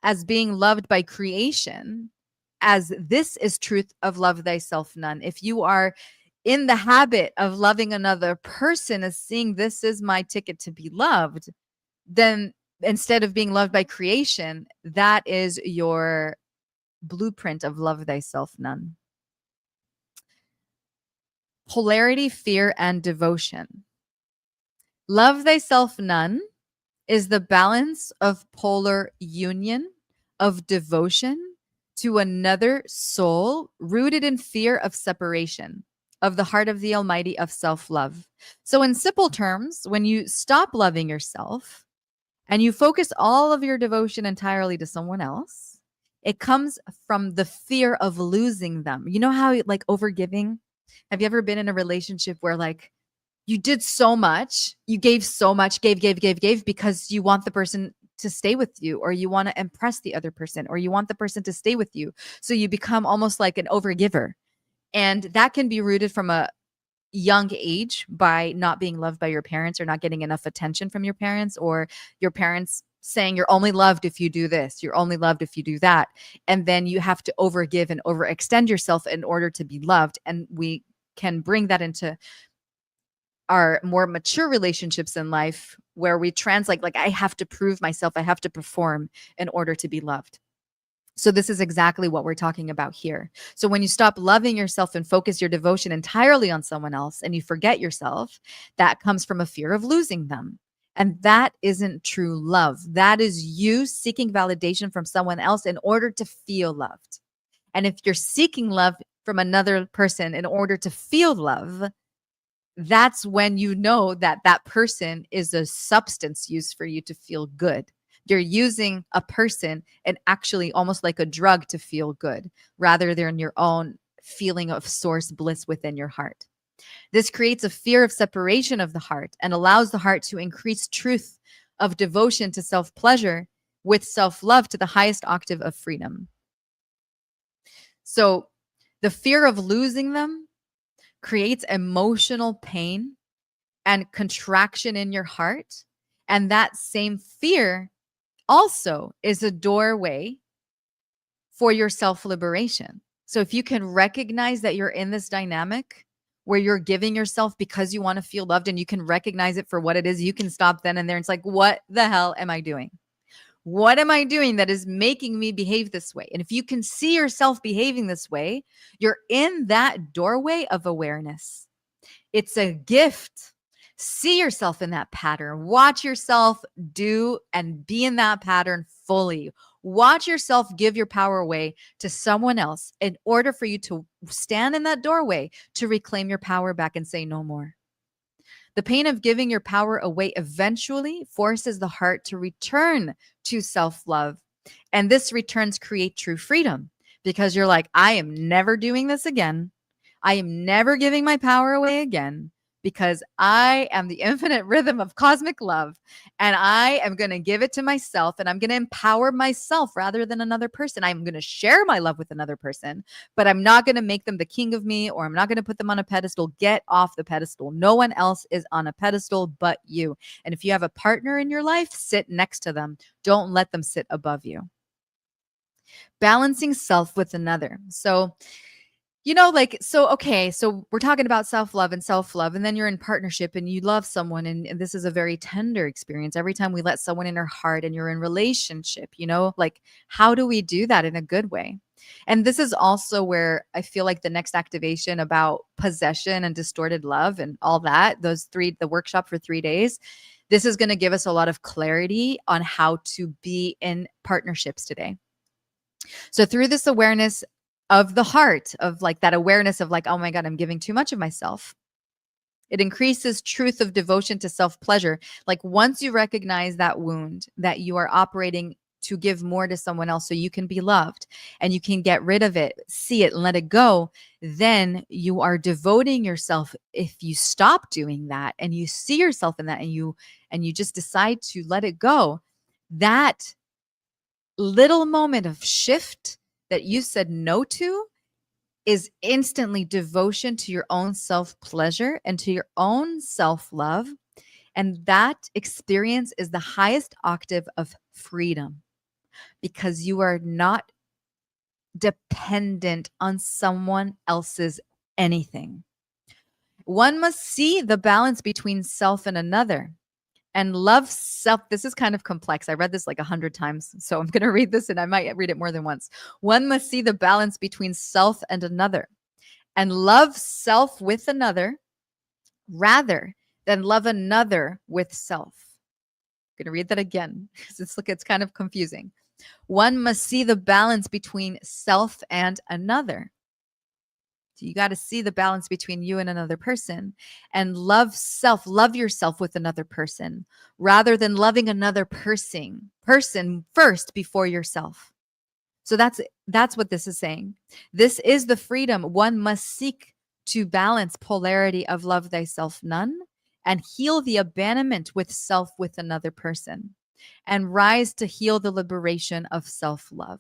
as being loved by creation, as this is truth of love thyself none. If you are in the habit of loving another person as seeing this is my ticket to be loved, then instead of being loved by creation, that is your blueprint of love thyself none. Polarity, fear, and devotion. Love thyself none is the balance of polar union, of devotion to another soul rooted in fear of separation. of the heart of the Almighty of self-love. So in simple terms, when you stop loving yourself and you focus all of your devotion entirely to someone else, it comes from the fear of losing them. You know how like overgiving? Have you ever been in a relationship where like you did so much, you gave so much, gave because you want the person to stay with you, or you want to impress the other person, or you want the person to stay with you. So you become almost like an overgiver. And that can be rooted from a young age by not being loved by your parents or not getting enough attention from your parents, or your parents saying you're only loved if you do this, you're only loved if you do that. And then you have to overgive and overextend yourself in order to be loved. And we can bring that into our more mature relationships in life where we translate like I have to prove myself, I have to perform in order to be loved. So this is exactly what we're talking about here. So when you stop loving yourself and focus your devotion entirely on someone else and you forget yourself, that comes from a fear of losing them. And that isn't true love. That is you seeking validation from someone else in order to feel loved. And if you're seeking love from another person in order to feel love, that's when you know that that person is a substance used for you to feel good. You're using a person and actually almost like a drug to feel good rather than your own feeling of source bliss within your heart. This creates a fear of separation of the heart and allows the heart to increase truth of devotion to self-pleasure with self-love to the highest octave of freedom. So the fear of losing them creates emotional pain and contraction in your heart. And that same fear also is a doorway for your self liberation. So if you can recognize that you're in this dynamic where you're giving yourself because you want to feel loved and you can recognize it for what it is, you can stop then and there. It's like, what the hell am I doing? What am I doing that is making me behave this way? And if you can see yourself behaving this way, you're in that doorway of awareness. It's a gift. See yourself in that pattern. Watch yourself do and be in that pattern fully. Watch yourself give your power away to someone else in order for you to stand in that doorway to reclaim your power back and say no more. The pain of giving your power away eventually forces the heart to return to self-love. And this returns create true freedom because you're like, I am never doing this again. I am never giving my power away again because I am the infinite rhythm of cosmic love and I am going to give it to myself and I'm going to empower myself rather than another person. I'm going to share my love with another person, but I'm not going to make them the king of me or I'm not going to put them on a pedestal. Get off the pedestal. No one else is on a pedestal but you. And if you have a partner in your life, sit next to them. Don't let them sit above you. Balancing self with another. So okay, so we're talking about self-love, and then you're in partnership and you love someone, and this is a very tender experience. Every time we let someone in our heart and you're in relationship, like how do we do that in a good way? And this is also where I feel like the next activation about possession and distorted love and all that, the workshop for 3 days, this is going to give us a lot of clarity on how to be in partnerships today. So through this awareness of the heart, of like that awareness of like, oh my God, I'm giving too much of myself. It increases truth of devotion to self-pleasure. Like once you recognize that wound, that you are operating to give more to someone else so you can be loved and you can get rid of it, see it, and let it go, then you are devoting yourself. If you stop doing that and you see yourself in that and you just decide to let it go, that little moment of shift that you said no to is instantly devotion to your own self-pleasure and to your own self-love. And that experience is the highest octave of freedom because you are not dependent on someone else's anything. One must see the balance between self and another. And love self. This is kind of complex. I read this like 100 times. So I'm going to read this and I might read it more than once. One must see the balance between self and another and love self with another rather than love another with self. I'm going to read that again because it's kind of confusing. One must see the balance between self and another You got to see the balance between you and another person, and love yourself with another person rather than loving another person first before yourself. So that's what this is saying. This is the freedom one must seek to balance polarity of love thyself none and heal the abandonment with self with another person and rise to heal the liberation of self-love.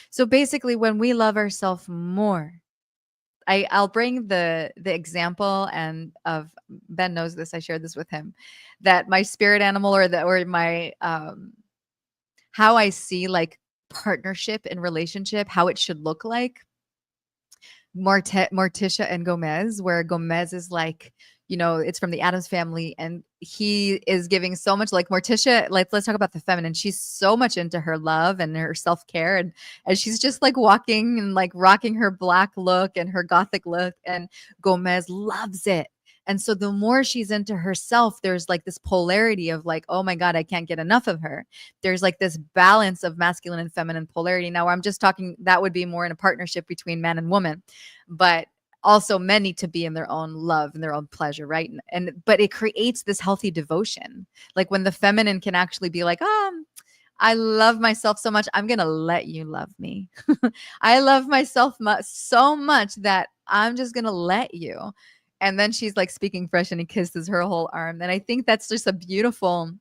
So basically when we love ourselves more, I'll bring the example and of Ben knows this, I shared this with him, that my spirit animal or my how I see like partnership and relationship, how it should look like. Morticia and Gomez, where Gomez is like, it's from the Addams family, and he is giving so much. Like Morticia, like let's talk about the feminine. She's so much into her love and her self care, and she's just like walking and like rocking her black look and her gothic look, and Gomez loves it. And so the more she's into herself, there's like this polarity of like, oh my God, I can't get enough of her. There's like this balance of masculine and feminine polarity. Now, I'm just talking that would be more in a partnership between man and woman, but also men need to be in their own love and their own pleasure, right? But it creates this healthy devotion, like when the feminine can actually be like, I love myself so much, I'm gonna let you love me. I love myself so much that I'm just gonna let you. And then she's like speaking fresh and he kisses her whole arm. And I think that's just a beautiful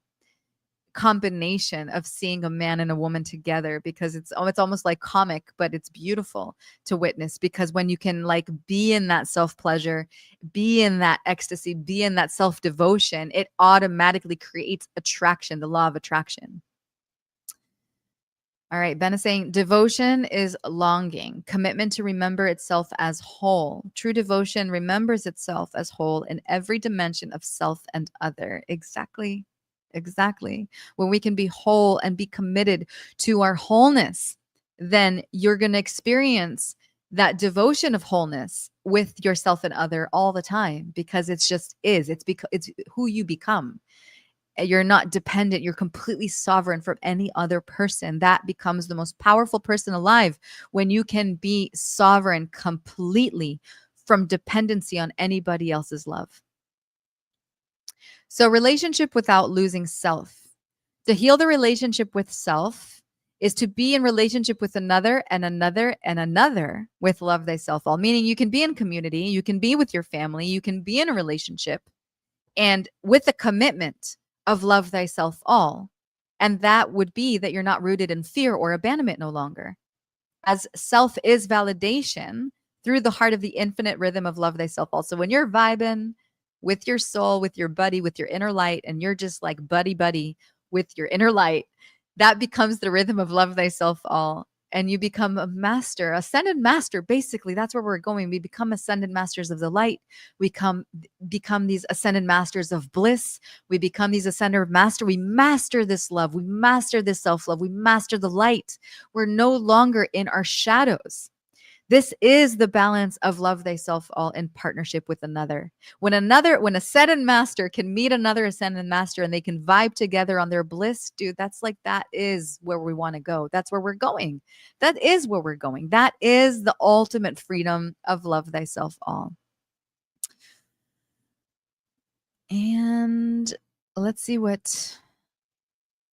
combination of seeing a man and a woman together, because it's almost like comic, but it's beautiful to witness, because when you can like be in that self-pleasure, be in that ecstasy, be in that self-devotion, it automatically creates attraction, the law of attraction. All right, Ben is saying devotion is longing, commitment to remember itself as whole. True devotion remembers itself as whole in every dimension of self and other. Exactly. Exactly. When we can be whole and be committed to our wholeness, then you're going to experience that devotion of wholeness with yourself and other all the time, because it's just is. It's who you become. You're not dependent. You're completely sovereign from any other person. That becomes the most powerful person alive, when you can be sovereign completely from dependency on anybody else's love. So relationship without losing self. To heal the relationship with self is to be in relationship with another and another and another with love thyself all. Meaning you can be in community, you can be with your family, you can be in a relationship, and with a commitment of love thyself all. And that would be that you're not rooted in fear or abandonment no longer. As self is validation through the heart of the infinite rhythm of love thyself all. So when you're vibing with your soul, with your buddy, with your inner light, and you're just like buddy with your inner light, that becomes the rhythm of love thyself all. And you become a master, ascended master. Basically, that's where we're going. We become ascended masters of the light. We become these ascended masters of bliss. We become these ascended master. We master this love. We master this self-love. We master the light. We're no longer in our shadows. This is the balance of love thyself all in partnership with another. When ascended master can meet another ascended master and they can vibe together on their bliss, dude, that is where we want to go. That's where we're going. That is where we're going. That is the ultimate freedom of love thyself all. And let's see what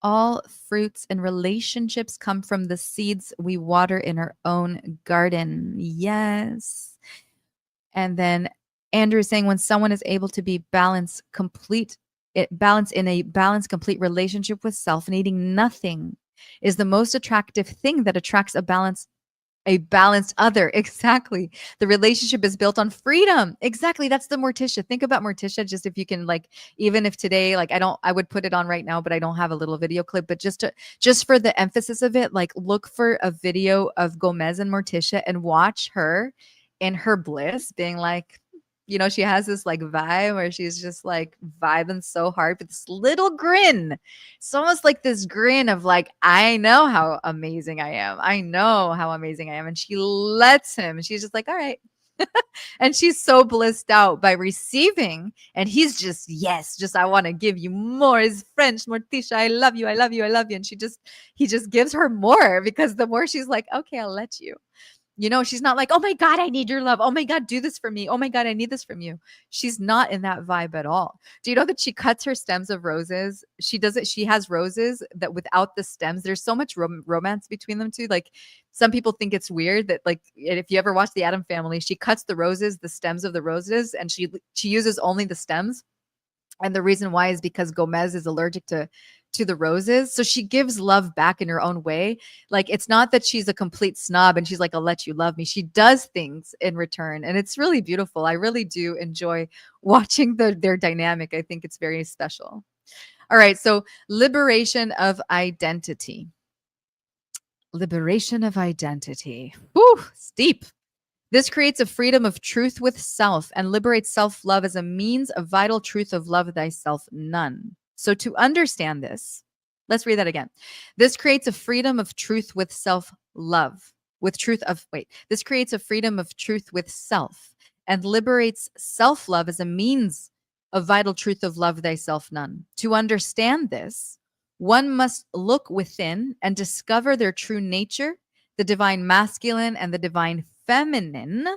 all fruits and relationships come from the seeds we water in our own garden. Yes. And then Andrew is saying when someone is able to be balanced in a balanced, complete relationship with self, needing nothing is the most attractive thing that attracts a balanced other. Exactly. The relationship is built on freedom. Exactly. That's the Morticia. Think about Morticia, just if you can, like, even if today, like, I would put it on right now, but I don't have a little video clip, but just for the emphasis of it, like, look for a video of Gomez and Morticia and watch her in her bliss being like, she has this like vibe where she's just like vibing so hard with this little grin. It's almost like this grin of like, I know how amazing I am. I know how amazing I am. And she lets him. And she's just like, all right. And she's so blissed out by receiving. And he's just, yes, I want to give you more. His French, Morticia, I love you. I love you. I love you. And he just gives her more, because the more she's like, okay, I'll let you. She's not like, oh my God, I need your love. Oh my God, do this for me. Oh my God, I need this from you. She's not in that vibe at all. Do you know that she cuts her stems of roses? She does it. She has roses that without the stems, there's so much romance between them too. Like some people think it's weird that like, if you ever watch the Adam Family, she cuts the roses, the stems of the roses, and she uses only the stems. And the reason why is because Gomez is allergic to the roses. So she gives love back in her own way. Like it's not that she's a complete snob and she's like, I'll let you love me. She does things in return. And it's really beautiful. I really do enjoy watching their dynamic. I think it's very special. All right. So liberation of identity. Liberation of identity. Whew, steep. This creates a freedom of truth with self and liberates self-love as a means of vital truth of love thyself none. So to understand this, let's read that again. This creates a freedom of truth with self-love, this creates a freedom of truth with self and liberates self-love as a means of vital truth of love thyself none. To understand this, one must look within and discover their true nature, the divine masculine and the divine feminine,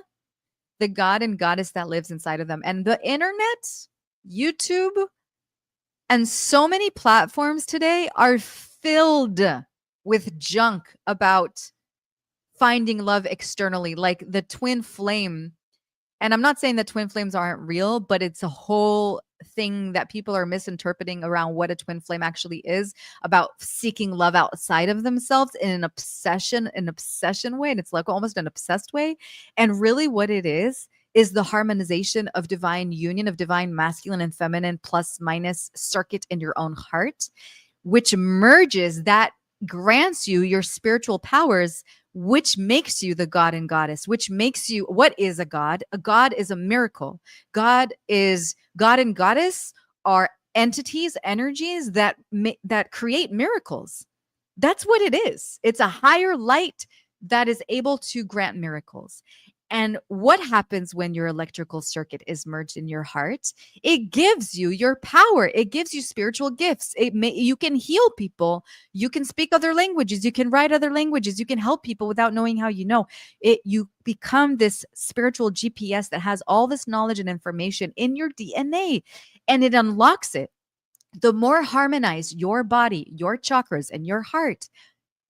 the God and goddess that lives inside of them. And the internet, YouTube, and so many platforms today are filled with junk about finding love externally, like the twin flame. And I'm not saying that twin flames aren't real, but it's a whole thing that people are misinterpreting around what a twin flame actually is, about seeking love outside of themselves in an obsession way. And it's like almost an obsessed way. And really what it is the harmonization of divine union, of divine masculine and feminine plus minus circuit in your own heart, which merges that, grants you your spiritual powers, which makes you the God and goddess, which makes you, what is a God? A God is a miracle. God and goddess are entities, energies that create miracles. That's what it is. It's a higher light that is able to grant miracles. And what happens when your electrical circuit is merged in your heart? It gives you your power. It gives you spiritual gifts. You can heal people. You can speak other languages. You can write other languages. You can help people without knowing how you know. You become this spiritual GPS that has all this knowledge and information in your DNA, and it unlocks it. The more harmonized your body, your chakras, and your heart,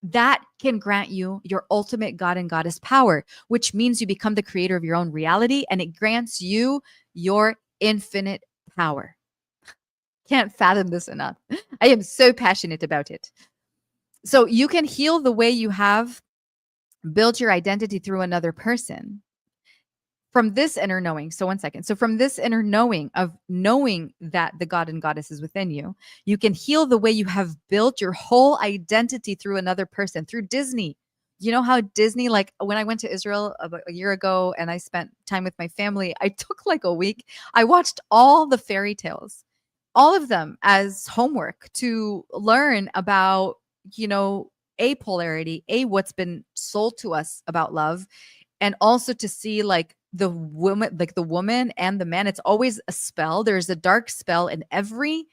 that can grant you your ultimate God and goddess power, which means you become the creator of your own reality, and it grants you your infinite power. Can't fathom this enough. I am so passionate about it. So you can heal the way you have built your identity through another person. From this inner knowing, so one second. So from this inner knowing of knowing that the God and goddess is within you, you can heal the way you have built your whole identity through another person, through Disney. You know how Disney, like when I went to Israel about a year ago and I spent time with my family, I took like a week. I watched all the fairy tales, all of them as homework to learn about, apolarity, what's been sold to us about love, and also to see like the woman and the man. It's always a spell. There's a dark spell in every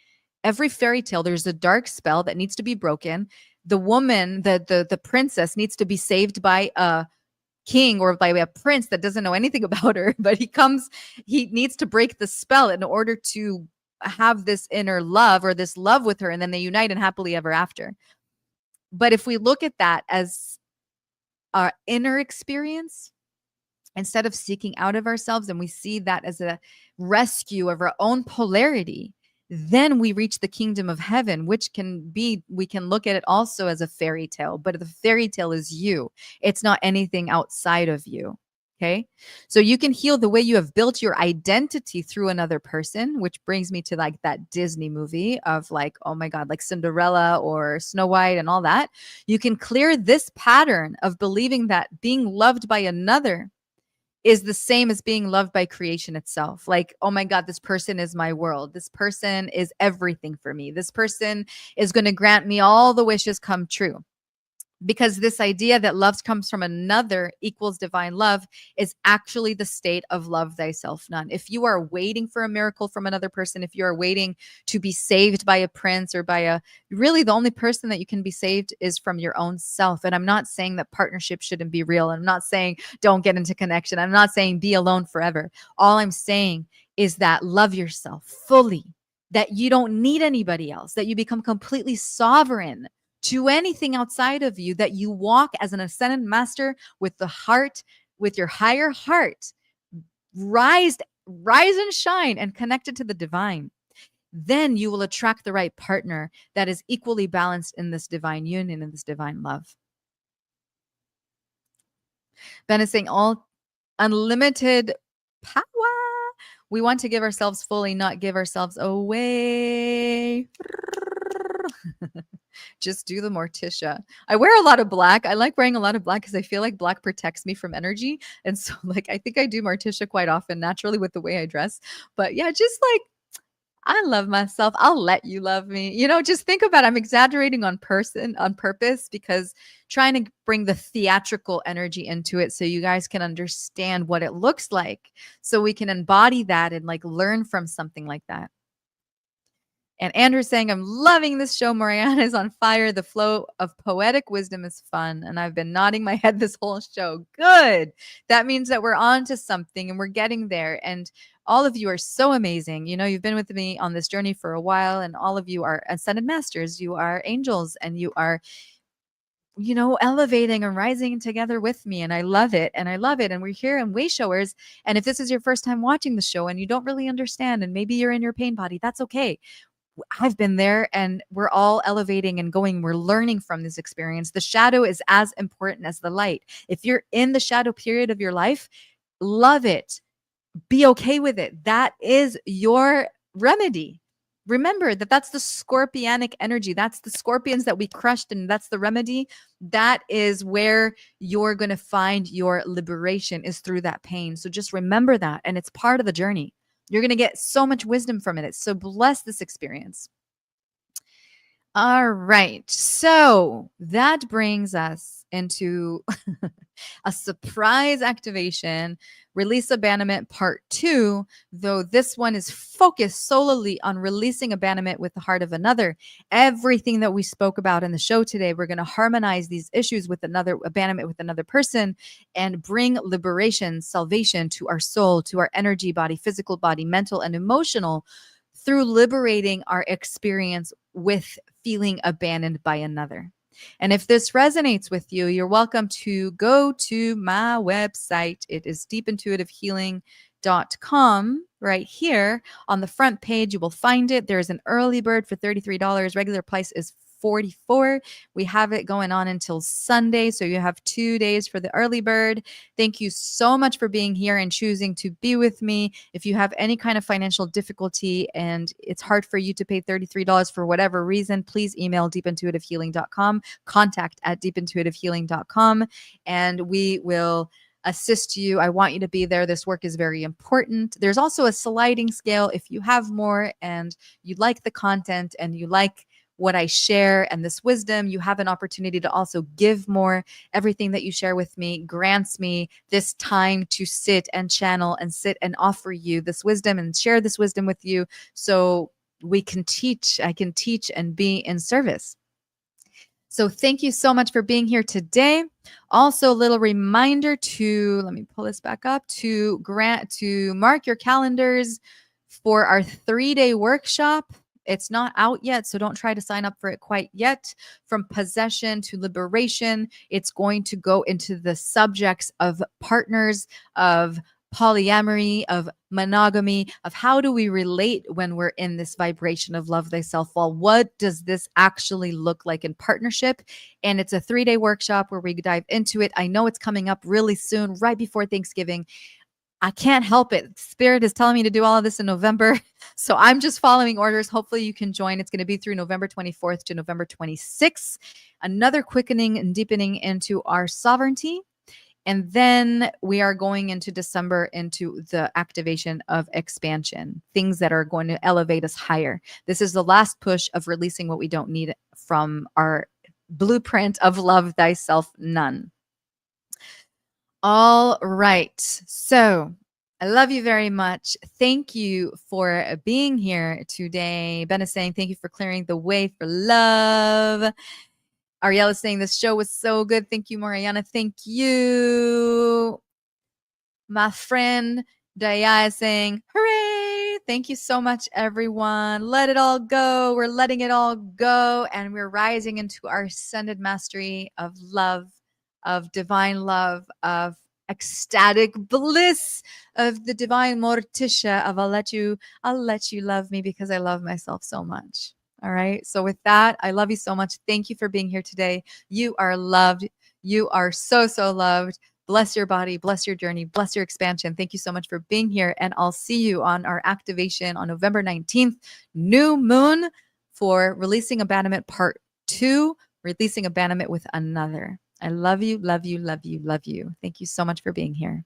fairy tale. There's a dark spell that needs to be broken. The woman, the princess, needs to be saved by a king or by a prince that doesn't know anything about her, but he needs to break the spell in order to have this inner love, or this love with her, and then they unite and happily ever after. But if we look at that as our inner experience, instead of seeking out of ourselves, and we see that as a rescue of our own polarity, then we reach the kingdom of heaven, which we can look at it also as a fairy tale, but the fairy tale is you. It's not anything outside of you. Okay. So you can heal the way you have built your identity through another person, which brings me to like that Disney movie of like, oh my God, like Cinderella or Snow White and all that. You can clear this pattern of believing that being loved by another is the same as being loved by creation itself. Like, oh my God, this person is my world. This person is everything for me. This person is going to grant me all the wishes come true. because this idea that love comes from another equals divine love is actually the state of love thyself none. If you are waiting for a miracle from another person, if you are waiting to be saved by a prince or by a, really the only person that you can be saved is from your own self. And I'm not saying that partnership shouldn't be real. I'm not saying don't get into connection. I'm not saying be alone forever. All I'm saying is that love yourself fully, that you don't need anybody else, that you become completely sovereign to anything outside of you, that you walk as an ascended master with the heart, with your higher heart, rise and shine and connected to the divine. Then you will attract the right partner that is equally balanced in this divine union, in this divine love. Ben is saying all unlimited power. We want to give ourselves fully, not give ourselves away. Just do the Morticia. I wear a lot of black. I like wearing a lot of black because I feel like black protects me from energy. And so, like, I think I do Morticia quite often naturally with the way I dress. But yeah, just like, I love myself. I'll let you love me. Just think about it. I'm exaggerating on purpose because trying to bring the theatrical energy into it so you guys can understand what it looks like, so we can embody that and like learn from something like that. And Andrew's saying, I'm loving this show. Mariana is on fire. The flow of poetic wisdom is fun. And I've been nodding my head this whole show. Good. That means that we're on to something and we're getting there. And all of you are so amazing. You've been with me on this journey for a while, and all of you are ascended masters. You are angels, and you are elevating and rising together with me. And I love it. And I love it. And we're here in way showers. And if this is your first time watching the show and you don't really understand, and maybe you're in your pain body, that's okay. I've been there, and we're all elevating and going. We're learning from this experience. The shadow is as important as the light. If you're in the shadow period of your life, love it. Be okay with it. That is your remedy. Remember that that's the scorpionic energy. That's the scorpions that we crushed, and that's the remedy. That is where you're going to find your liberation, is through that pain. So just remember that, and it's part of the journey. You're going to get so much wisdom from it. So bless this experience. All right. So that brings us into a surprise activation, release abandonment part 2, though this one is focused solely on releasing abandonment with the heart of another. Everything that we spoke about in the show today, we're going to harmonize these issues with abandonment with another person, and bring liberation, salvation to our soul, to our energy body, physical body, mental and emotional, through liberating our experience with feeling abandoned by another. And if this resonates with you, you're welcome to go to my website. It is deepintuitivehealing.com. Right here on the front page, you will find it. There's an early bird for $33. Regular price is $44. We have it going on until Sunday, so you have 2 days for the early bird. Thank you so much for being here and choosing to be with me. If you have any kind of financial difficulty and it's hard for you to pay $33 for whatever reason, please email deepintuitivehealing.com, contact@deepintuitivehealing.com, and we will assist you. I want you to be there. This work is very important. There's also a sliding scale. If you have more and you like the content and you like what I share and this wisdom, you have an opportunity to also give more. Everything that you share with me grants me this time to sit and channel and sit and offer you this wisdom and share this wisdom with you, so we can teach. I can teach and be in service. So thank you so much for being here today. Also, a little reminder to, let me pull this back up, to mark your calendars for our 3-day workshop. It's not out yet, so don't try to sign up for it quite yet. From possession to liberation, it's going to go into the subjects of partners, of polyamory, of monogamy, of how do we relate when we're in this vibration of love thyself. Well, what does this actually look like in partnership? And it's a 3-day workshop where we dive into it. I know it's coming up really soon, right before Thanksgiving. I can't help it. Spirit is telling me to do all of this in November. So I'm just following orders. Hopefully you can join. It's going to be through November 24th to November 26th. Another quickening and deepening into our sovereignty. And then we are going into December into the activation of expansion, things that are going to elevate us higher. This is the last push of releasing what we don't need from our blueprint of love thyself none. All right. So I love you very much. Thank you for being here today. Ben is saying thank you for clearing the way for love. Ariel is saying this show was so good. Thank you, Mariana. Thank you. My friend Daya is saying, hooray! Thank you so much, everyone. Let it all go. We're letting it all go. And we're rising into our ascended mastery of love, of divine love, of ecstatic bliss, of the divine morticia of I'll let you love me because I love myself so much. All right. So with that, I love you so much. Thank you for being here today. You are loved. You are so, so loved. Bless your body, bless your journey, bless your expansion. Thank you so much for being here. And I'll see you on our activation on November 19th, new moon, for releasing abandonment part 2, releasing abandonment with another. I love you, love you, love you, love you. Thank you so much for being here.